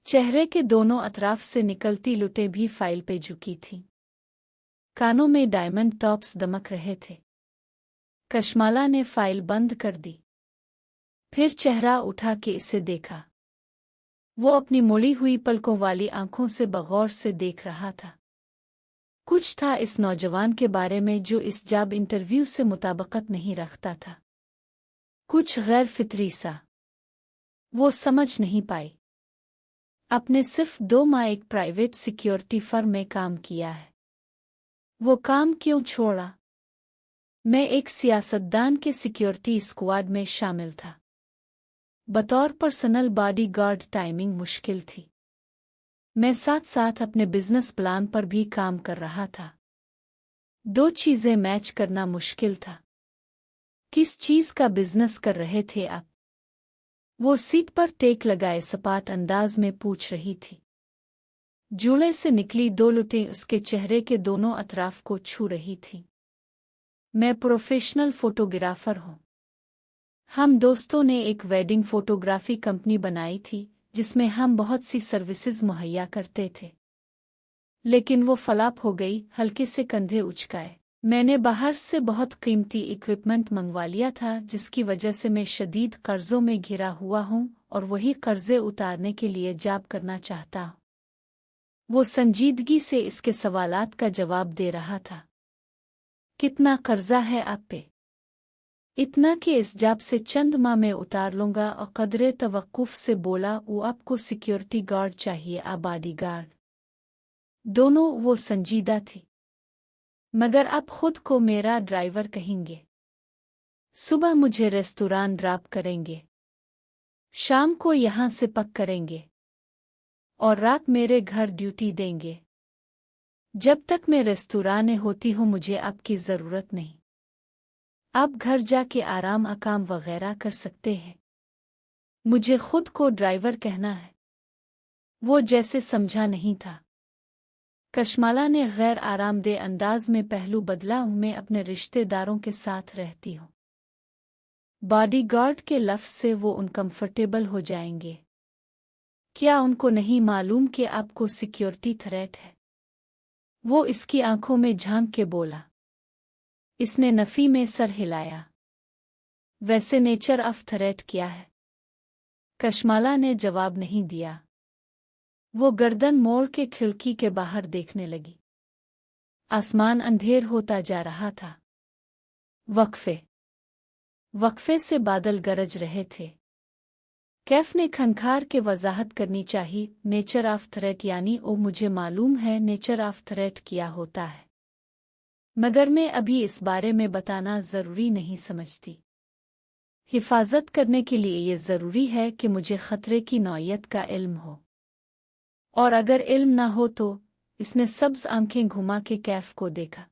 चेहरे के दोनों अतराफ से निकलती लुटें भी फाइल पे झुकी थीं। कानों में डायमंड टॉप्स दमक रहे थे। कशमाला ने फाइल बंद कर दी। फिर चेहरा उठा के इसे देखा। वो अपनी मुड़ी हुई पलकों वाली आंखों से बगौर से देख रहा था। कुछ था इस नौजवान के बारे में जो इस जॉब इंटरव्यू से मुताबिकत नहीं रखता था। कुछ गैर फितरी सा। वो समझ नहीं पाई। अपने सिर्फ 2 माह एक प्राइवेट सिक्योरिटी फर्म में काम किया है। वो काम क्यों छोड़ा? मैं एक सियासतदान के सिक्योरिटी स्क्वाड में शामिल था। बतौर पर्सनल बॉडीगार्ड टाइमिंग मुश्किल थी। मैं साथ साथ अपने बिजनेस प्लान पर भी काम कर रहा था। 2 चीजें मैच करना मुश्किल था। किस चीज का बिजनेस कर रहे थे आप? वो सीट पर टेक लगाए सपाट अंदाज में पूछ रही थी। जूड़े से निकली 2 लुटें उसके चेहरे के दोनों अतराफ को छू रही थीं। मैं प्रोफेशनल फोटोग्राफर हूँ। हम दोस्तों ने एक वेडिंग फोटोग्राफी कंपनी बनाई थी जिसमें हम बहुत सी सर्विसेज मुहैया करते थे। लेकिन वो फ्लॉप हो गई। हल्के से कंधे उचकाए। मैंने बाहर से बहुत कीमती इक्विपमेंट मंगवा लिया था जिसकी वजह से मैं शदीद कर्जों में घिरा हुआ हूँ और वही कर्जे उतारने के लिए जॉब करना चाहता हूँ। वो संजीदगी से इसके सवालात का जवाब दे रहा था। कितना कर्जा है आप पे? इतना कि इस जॉब से चंद माह में उतार लूंगा। और कदरे तवक्कुफ से बोला, वो आपको सिक्योरिटी गार्ड चाहिए या बॉडीगार्ड? दोनों। वो संजीदा थी। मगर आप खुद को मेरा ड्राइवर कहेंगे। सुबह मुझे रेस्तोरां ड्रॉप करेंगे, शाम को यहाँ से पिक करेंगे और रात मेरे घर ड्यूटी देंगे। जब तक मैं रेस्तोरां में होती हूँ मुझे आपकी ज़रूरत नहीं। आप घर जाके आराम अकाम वगैरह कर सकते हैं। मुझे खुद को ड्राइवर कहना है। वो जैसे समझा नहीं था। कशमाला ने गैर आरामदेह अंदाज में पहलू बदला। मैं अपने रिश्तेदारों के साथ रहती हूँ। बॉडीगार्ड के लफ्ज़ से वो अनकंफर्टेबल हो जाएंगे। क्या उनको नहीं मालूम कि आपको सिक्योरिटी थ्रेट है? वो इसकी आंखों में झांक के बोला। इसने नफी में सर हिलाया। वैसे नेचर ऑफ थ्रेट क्या है? कशमाला ने जवाब नहीं दिया। वो गर्दन मोड़ के खिड़की के बाहर देखने लगी। आसमान अंधेर होता जा रहा था। वक्फे से बादल गरज रहे थे। कैफ ने खनखार के वजाहत करनी चाहिए। नेचर ऑफ थ्रेट यानी ओ मुझे मालूम है नेचर ऑफ थ्रेट क्या होता है, मगर मैं अभी इस बारे में बताना ज़रूरी नहीं समझती। हिफाजत करने के लिए ये ज़रूरी है कि मुझे ख़तरे की नौइयत का इल्म हो। और अगर इल्म ना हो तो? इसने सब्ज़ आंखें घुमा के कैफ को देखा।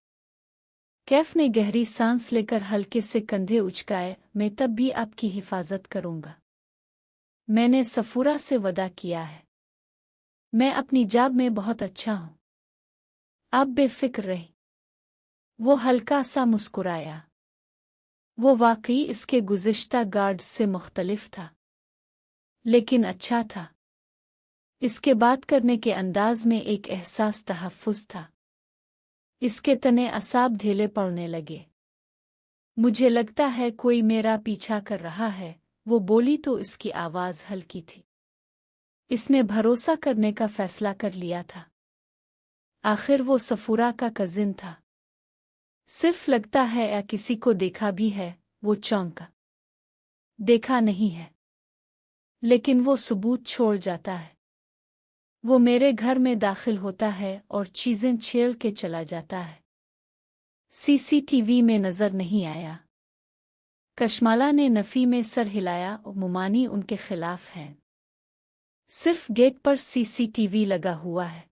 कैफ ने गहरी सांस लेकर हल्के से कंधे उचकाए। मैं तब भी आपकी हिफाजत करूंगा। मैंने सफूरा से वदा किया है। मैं अपनी जॉब में बहुत अच्छा हूं। आप बेफिक्र रहे। वो हल्का सा मुस्कुराया। वो वाकई इसके गुज़िश्ता गार्ड से मुख्तलिफ था, लेकिन अच्छा था। इसके बात करने के अंदाज में एक एहसास तहफ़्फ़ुज़ था। इसके तने असाब ढीले पड़ने लगे। मुझे लगता है कोई मेरा पीछा कर रहा है, वो बोली तो इसकी आवाज़ हल्की थी। इसने भरोसा करने का फैसला कर लिया था। आखिर वो सफूरा का कजिन था। सिर्फ लगता है या किसी को देखा भी है? वो चौंका। देखा नहीं है, लेकिन वो सबूत छोड़ जाता है। वो मेरे घर में दाखिल होता है और चीज़ें छेड़ के चला जाता है। सीसीटीवी में नज़र नहीं आया। कशमाला ने नफ़ी में सर हिलाया और मुमानी उनके खिलाफ है। सिर्फ गेट पर सीसीटीवी लगा हुआ है,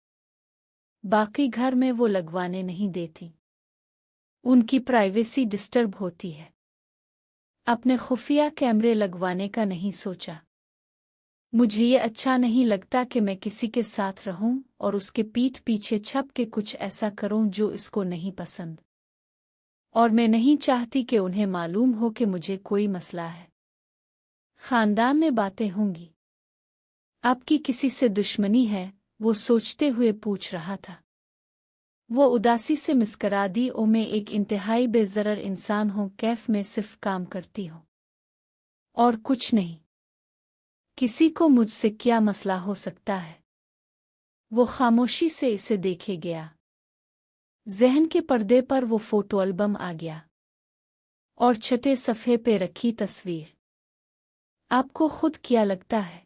बाकी घर में वो लगवाने नहीं देती। उनकी प्राइवेसी डिस्टर्ब होती है। अपने खुफिया कैमरे लगवाने का नहीं सोचा। मुझे ये अच्छा नहीं लगता कि मैं किसी के साथ रहूं और उसके पीठ पीछे छप के कुछ ऐसा करूं जो इसको नहीं पसंद। और मैं नहीं चाहती कि उन्हें मालूम हो कि मुझे कोई मसला है। खानदान में बातें होंगी। आपकी किसी से दुश्मनी है? वो सोचते हुए पूछ रहा था। वो उदासी से मुस्करा दी। ओ मैं एक इंतहाई बेज़रर इंसान हूँ, कैफ में सिर्फ काम करती हूँ और कुछ नहीं। किसी को मुझसे क्या मसला हो सकता है? वो खामोशी से इसे देखे गया। ज़हन के पर्दे पर वो फोटो एल्बम आ गया और छठे सफ़े पे रखी तस्वीर। आपको खुद क्या लगता है?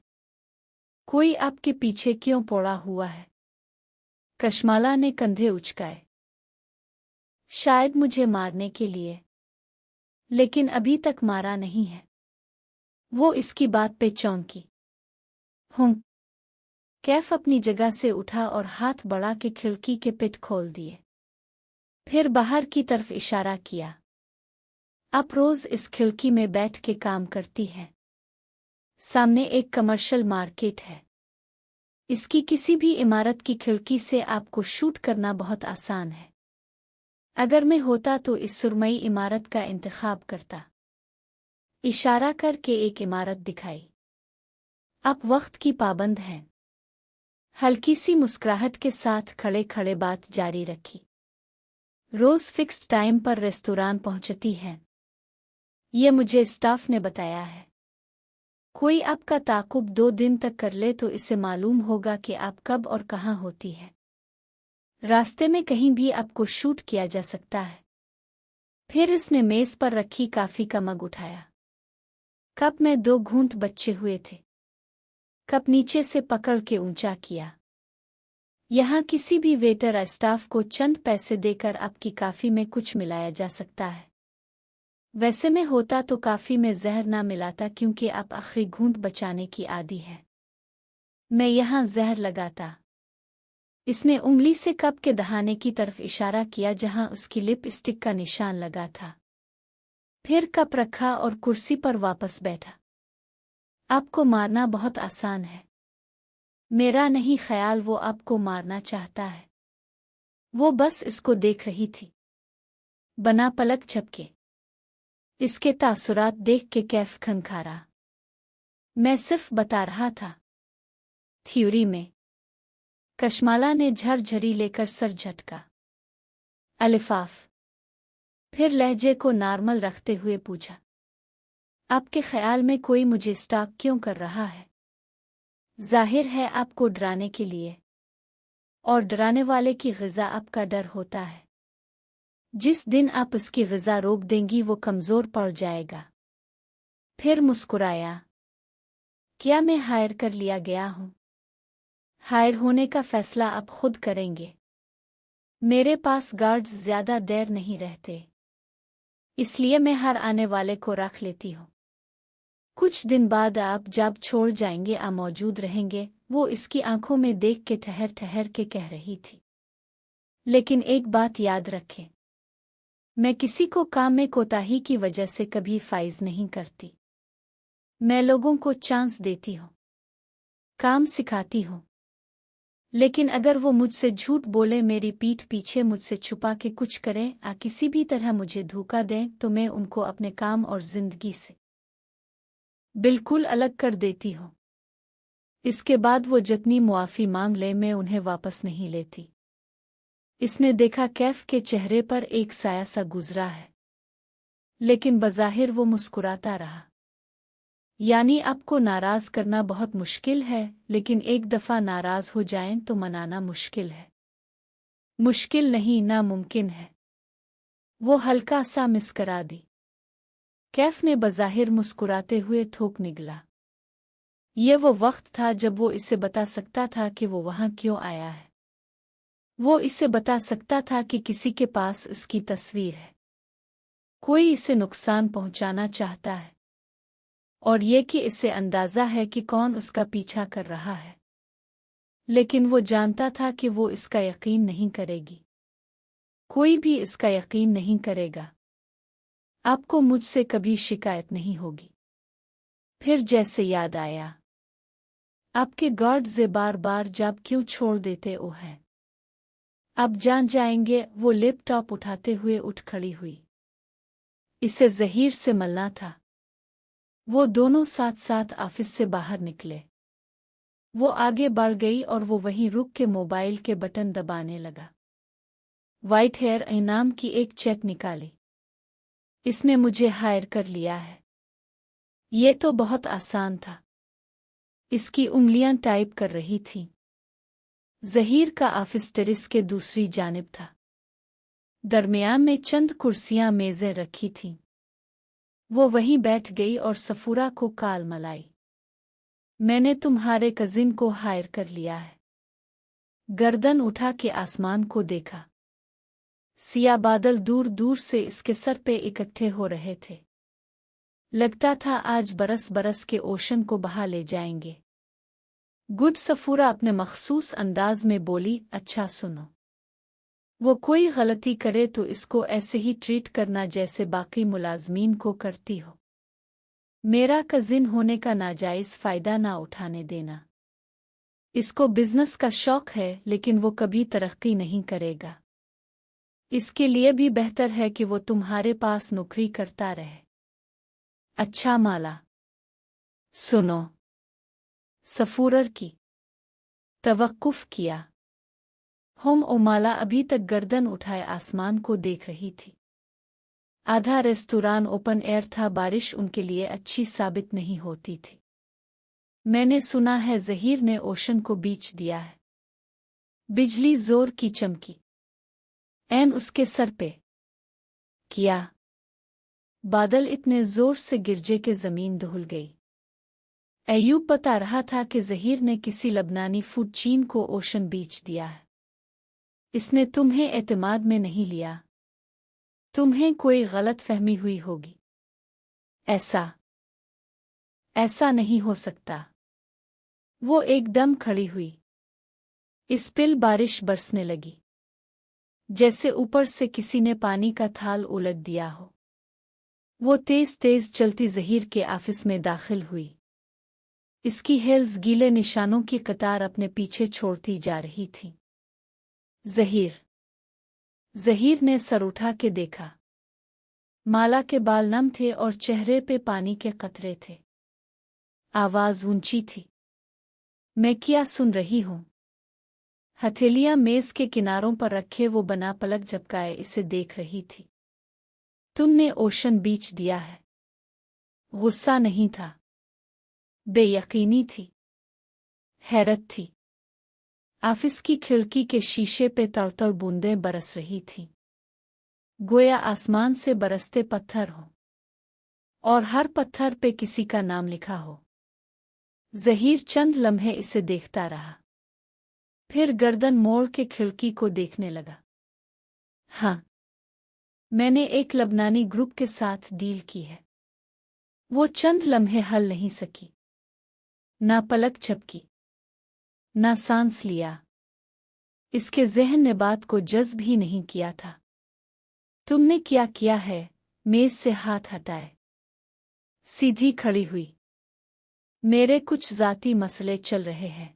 कोई आपके पीछे क्यों पड़ा हुआ है? कशमाला ने कंधे उचकाए। शायद मुझे मारने के लिए, लेकिन अभी तक मारा नहीं है। वो इसकी बात पे चौंकी। हूँ। कैफ अपनी जगह से उठा और हाथ बढ़ा के खिड़की के पिट खोल दिए। फिर बाहर की तरफ इशारा किया। आप रोज इस खिड़की में बैठ के काम करती हैं। सामने एक कमर्शियल मार्केट है। इसकी किसी भी इमारत की खिड़की से आपको शूट करना बहुत आसान है। अगर मैं होता तो इस सुरमई इमारत का इंतखाब करता। इशारा करके एक इमारत दिखाई। आप वक्त की पाबंद हैं। हल्की सी मुस्कुराहट के साथ खड़े खड़े बात जारी रखी। रोज फिक्स्ड टाइम पर रेस्तोरां पहुंचती हैं। ये मुझे स्टाफ ने बताया है। कोई आपका ताकुब 2 दिन तक कर ले तो इसे मालूम होगा कि आप कब और कहाँ होती है। रास्ते में कहीं भी आपको शूट किया जा सकता है। फिर इसने मेज पर रखी कॉफी का मग उठाया। कप में 2 घूंट बचे हुए थे। कप नीचे से पकड़ के ऊंचा किया। यहाँ किसी भी वेटर या स्टाफ को चंद पैसे देकर आपकी कॉफी में कुछ मिलाया जा सकता है। वैसे में होता तो कॉफी में जहर ना मिलाता, क्योंकि आप आखिरी घूंट बचाने की आदी है। मैं यहाँ जहर लगाता। इसने उंगली से कप के दहाने की तरफ इशारा किया जहां उसकी लिपस्टिक का निशान लगा था। फिर कप रखा और कुर्सी पर वापस बैठा। आपको मारना बहुत आसान है। मेरा नहीं ख्याल वो आपको मारना चाहता है। वो बस इसको देख रही थी। बना पलक झपके। इसके तासुरात देख के कैफ खनखारा। मैं सिर्फ बता रहा था। थ्योरी में। कशमाला ने झरझरी लेकर सर झटका। अलिफाफ। फिर लहजे को नॉर्मल रखते हुए पूछा। आपके ख्याल में कोई मुझे स्टॉक क्यों कर रहा है? जाहिर है आपको डराने के लिए। और डराने वाले की ग़िज़ा आपका डर होता है। जिस दिन आप उसकी ग़िज़ा रोक देंगी वो कमज़ोर पड़ जाएगा। फिर मुस्कुराया। क्या मैं हायर कर लिया गया हूँ? हायर होने का फ़ैसला आप खुद करेंगे। मेरे पास गार्ड्स ज़्यादा देर नहीं रहते, इसलिए मैं हर आने वाले को रख लेती हूँ। कुछ दिन बाद आप जब छोड़ जाएंगे आ मौजूद रहेंगे। वो इसकी आंखों में देख के ठहर ठहर के कह रही थी। लेकिन एक बात याद रखें, मैं किसी को काम में कोताही की वजह से कभी फाइज नहीं करती। मैं लोगों को चांस देती हूँ, काम सिखाती हूँ। लेकिन अगर वो मुझसे झूठ बोले, मेरी पीठ पीछे मुझसे छुपा के कुछ करें या किसी भी तरह मुझे धोखा दें, तो मैं उनको अपने काम और जिंदगी से बिल्कुल अलग कर देती हूँ। इसके बाद वो जितनी मुआफ़ी मांग ले, मैं उन्हें वापस नहीं लेती। इसने देखा कैफ के चेहरे पर एक साया सा गुजरा है, लेकिन बज़ाहिर वो मुस्कुराता रहा। यानी आपको नाराज़ करना बहुत मुश्किल है, लेकिन एक दफ़ा नाराज़ हो जाएं तो मनाना मुश्किल है। मुश्किल नहीं, नामुमकिन है। वो हल्का सा मुस्करा दी। कैफ ने बज़ाहिर मुस्कुराते हुए थोक निगला। یہ وہ وقت تھا جب وہ اسے بتا سکتا تھا کہ وہ وہاں کیوں آیا ہے۔ وہ اسے بتا سکتا تھا کہ کسی کے پاس اس کی تصویر ہے، کوئی اسے نقصان پہنچانا چاہتا ہے، اور یہ کہ اسے اندازہ ہے کہ کون اس کا پیچھا کر رہا ہے، لیکن وہ جانتا تھا کہ وہ اس کا یقین نہیں کرے گی، کوئی بھی اس کا یقین نہیں کرے گا۔ آپ کو مجھ سے کبھی شکایت نہیں ہوگی۔ پھر جیسے یاد آیا، آپ کے گارڈز بار بار جاب کیوں چھوڑ دیتے ہیں؟ اب جان جائیں گے۔ وہ لیپ ٹاپ اٹھاتے ہوئے اٹھ کھڑی ہوئی، اسے ظہیر سے ملنا تھا۔ وہ دونوں ساتھ ساتھ آفس سے باہر نکلے۔ وہ آگے بڑھ گئی اور وہ وہیں رک کے موبائل کے بٹن دبانے لگا۔ وائٹ ہیئر انعام کی ایک چیک نکالی۔ اس نے مجھے ہائر کر لیا ہے۔ یہ تو بہت آسان تھا۔ اس کی انگلیاں ٹائپ کر رہی تھیں۔ ظہیر کا آفس ٹیرس کے دوسری جانب تھا۔ درمیان میں چند کرسیاں میزیں رکھی تھیں۔ وہ وہیں بیٹھ گئی اور صفورہ کو کال ملائی۔ میں نے تمہارے کزن کو ہائر کر لیا ہے۔ گردن اٹھا کے آسمان کو دیکھا۔ سیاہ بادل دور دور سے اس کے سر پہ اکٹھے ہو رہے تھے۔ لگتا تھا آج برس برس کے اوشن کو بہا لے جائیں گے۔ گڈ، صفورہ اپنے مخصوص انداز میں بولی۔ اچھا سنو، وہ کوئی غلطی کرے تو اس کو ایسے ہی ٹریٹ کرنا جیسے باقی ملازمین کو کرتی ہو۔ میرا کزن ہونے کا ناجائز فائدہ نہ اٹھانے دینا۔ اس کو بزنس کا شوق ہے لیکن وہ کبھی ترقی نہیں کرے گا۔ اس کے لیے بھی بہتر ہے کہ وہ تمہارے پاس نوکری کرتا رہے۔ اچھا مالا، سنو۔ صفورر کی توقف کیا۔ مالا ابھی تک گردن اٹھائے آسمان کو دیکھ رہی تھی۔ آدھا ریستوران اوپن ایئر تھا، بارش ان کے لیے اچھی ثابت نہیں ہوتی تھی۔ میں نے سنا ہے ظہیر نے اوشن کو بیچ دیا ہے۔ بجلی زور کی چمکی، این اس کے سر پہ۔ کیا؟ بادل اتنے زور سے گرجے کہ زمین دہل گئی۔ ایوب بتا رہا تھا کہ ظہیر نے کسی لبنانی فوڈ چین کو اوشن بیچ دیا ہے۔ اس نے تمہیں اعتماد میں نہیں لیا۔ تمہیں کوئی غلط فہمی ہوئی ہوگی۔ ایسا نہیں ہو سکتا۔ وہ ایک دم کھڑی ہوئی۔ اس پل بارش برسنے لگی، جیسے اوپر سے کسی نے پانی کا تھال الٹ دیا ہو۔ وہ تیز تیز چلتی ظہیر کے آفس میں داخل ہوئی۔ اس کی ہیلز گیلے نشانوں کی قطار اپنے پیچھے چھوڑتی جا رہی تھی۔ ظہیر نے سر اٹھا کے دیکھا۔ مالا کے بال نم تھے اور چہرے پہ پانی کے قطرے تھے۔ آواز اونچی تھی۔ میں کیا سن رہی ہوں؟ ہتھیلیاں میز کے کناروں پر رکھے وہ بنا پلک جھپکائے اسے دیکھ رہی تھی۔ تم نے اوشن بیچ دیا ہے؟ غصہ نہیں تھا، بے یقینی تھی، حیرت تھی۔ آفس کی کھڑکی کے شیشے پہ تڑتڑ بوندیں برس رہی تھیں، گویا آسمان سے برستے پتھر ہوں، اور ہر پتھر پہ کسی کا نام لکھا ہو۔ ظہیر چند لمحے اسے دیکھتا رہا، پھر گردن موڑ کے کھڑکی کو دیکھنے لگا۔ ہاں، میں نے ایک لبنانی گروپ کے ساتھ ڈیل کی ہے۔ وہ چند لمحے ہل نہیں سکی، نہ پلک جھپکی، نہ سانس لیا۔ اس کے ذہن نے بات کو جذب ہی نہیں کیا تھا۔ تم نے کیا ہے؟ میز سے ہاتھ ہٹائے، سیدھی کھڑی ہوئی۔ میرے کچھ ذاتی مسئلے چل رہے ہیں،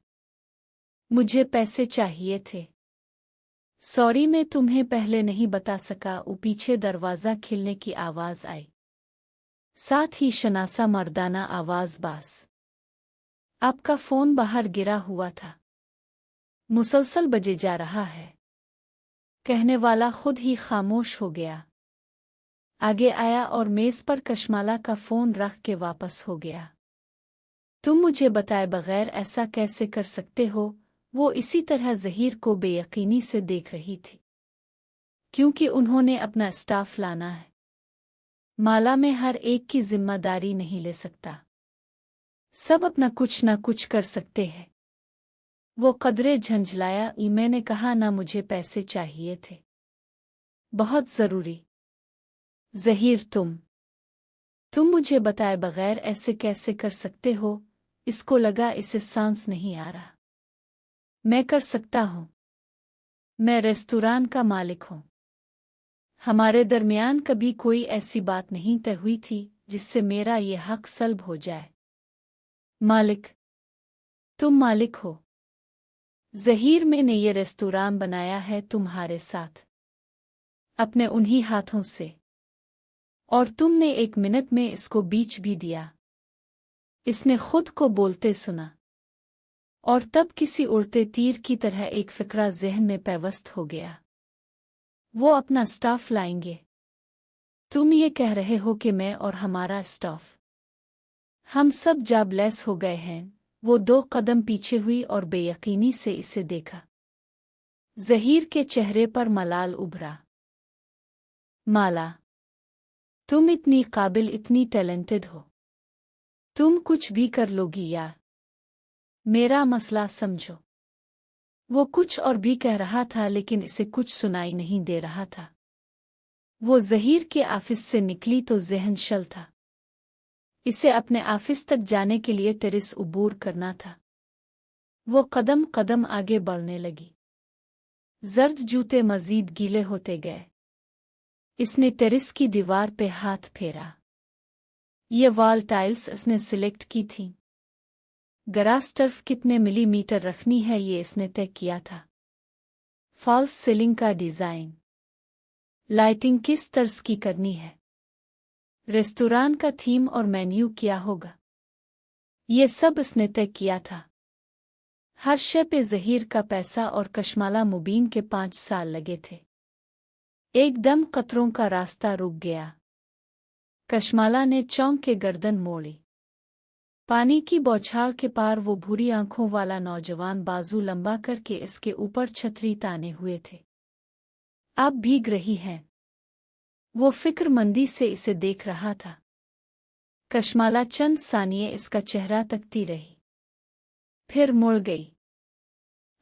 مجھے پیسے چاہیے تھے۔ سوری، میں تمہیں پہلے نہیں بتا سکا۔ پیچھے دروازہ کھلنے کی آواز آئی، ساتھ ہی شناسا مردانہ آواز۔ باس، آپ کا فون باہر گرا ہوا تھا، مسلسل بجے جا رہا ہے۔ کہنے والا خود ہی خاموش ہو گیا، آگے آیا اور میز پر کشمالا کا فون رکھ کے واپس ہو گیا۔ تم مجھے بتائے بغیر ایسا کیسے کر سکتے ہو؟ وہ اسی طرح ظہیر کو بے یقینی سے دیکھ رہی تھی، کیونکہ انہوں نے اپنا اسٹاف لانا ہے۔ مالا میں ہر ایک کی ذمہ داری نہیں لے سکتا۔ सब अपना कुछ ना कुछ कर सकते हैं। वो कदरे झंझलाया। मैंने कहा ना, मुझे पैसे चाहिए थे, बहुत जरूरी। ज़हीर, तुम मुझे बताए बगैर ऐसे कैसे कर सकते हो? इसको लगा इसे सांस नहीं आ रहा। मैं कर सकता हूँ। मैं रेस्तुरां का मालिक हूँ। हमारे दरमियान कभी कोई ऐसी बात नहीं तय हुई थी जिससे मेरा ये हक सल्ब हो जाए। मालिक? तुम मालिक हो? ज़हीर, मैंने ये रेस्तुरां बनाया है तुम्हारे साथ, अपने उन्हीं हाथों से, और तुमने 1 मिनट में इसको बीच भी दिया। इसने खुद को बोलते सुना, और तब किसी उड़ते तीर की तरह एक फिक्रा ज़हन में पैवस्त हो गया। वो अपना स्टाफ लाएंगे। तुम ये कह रहे हो कि मैं और हमारा स्टाफ, हम सब जाबलेस हो गए हैं? वो 2 कदम पीछे हुई और बेयकीनी से इसे देखा। ज़हीर के चेहरे पर मलाल उभरा। माला, तुम इतनी काबिल, इतनी टैलेंटेड हो, तुम कुछ भी कर लोगी यार। मेरा मसला समझो। वो कुछ और भी कह रहा था लेकिन इसे कुछ सुनाई नहीं दे रहा था। वो ज़हीर के ऑफिस से निकली तो ज़हन शल था। इसे अपने ऑफिस तक जाने के लिए टेरिस उबूर करना था। वो कदम कदम आगे बढ़ने लगी। जर्द जूते मजीद गीले होते गए। इसने टेरिस की दीवार पे हाथ फेरा। ये वॉल टाइल्स इसने सिलेक्ट की थीं। ग्रास टर्फ कितने मिलीमीटर रखनी है ये इसने तय किया था। फॉल्स सीलिंग का डिज़ाइन, लाइटिंग किस तर्ज की करनी है, रेस्तुरां का थीम और मेन्यू क्या होगा, ये सब इसने तय किया था। हर शय पे ज़हीर का पैसा और कशमाला मुबीन के 5 साल लगे थे। एकदम कतरों का रास्ता रुक गया। कशमाला ने चौंक के गर्दन मोड़ी। पानी की बौछार के पार वो भूरी आंखों वाला नौजवान बाजू लंबा करके इसके ऊपर छतरी ताने हुए थे। आप भीग रही हैं। वो फिक्रमंदी से इसे देख रहा था। कशमाला चंद सानिये इसका चेहरा तकती रही, फिर मुड़ गई।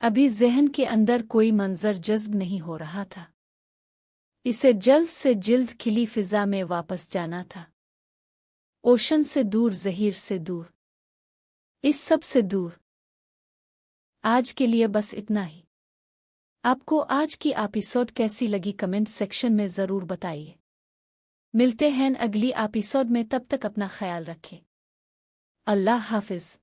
अभी ज़हन के अंदर कोई मंजर जज्ब नहीं हो रहा था। इसे जल्द से जल्द खिली फिजा में वापस जाना था। ओशन से दूर, ज़हीर से दूर, इस सब से दूर। आज के लिए बस इतना ही। आपको आज की एपिसोड कैसी लगी कमेंट सेक्शन में ज़रूर बताइए। मिलते हैं अगली एपिसोड में, तब तक अपना ख्याल रखें। अल्लाह हाफिज़।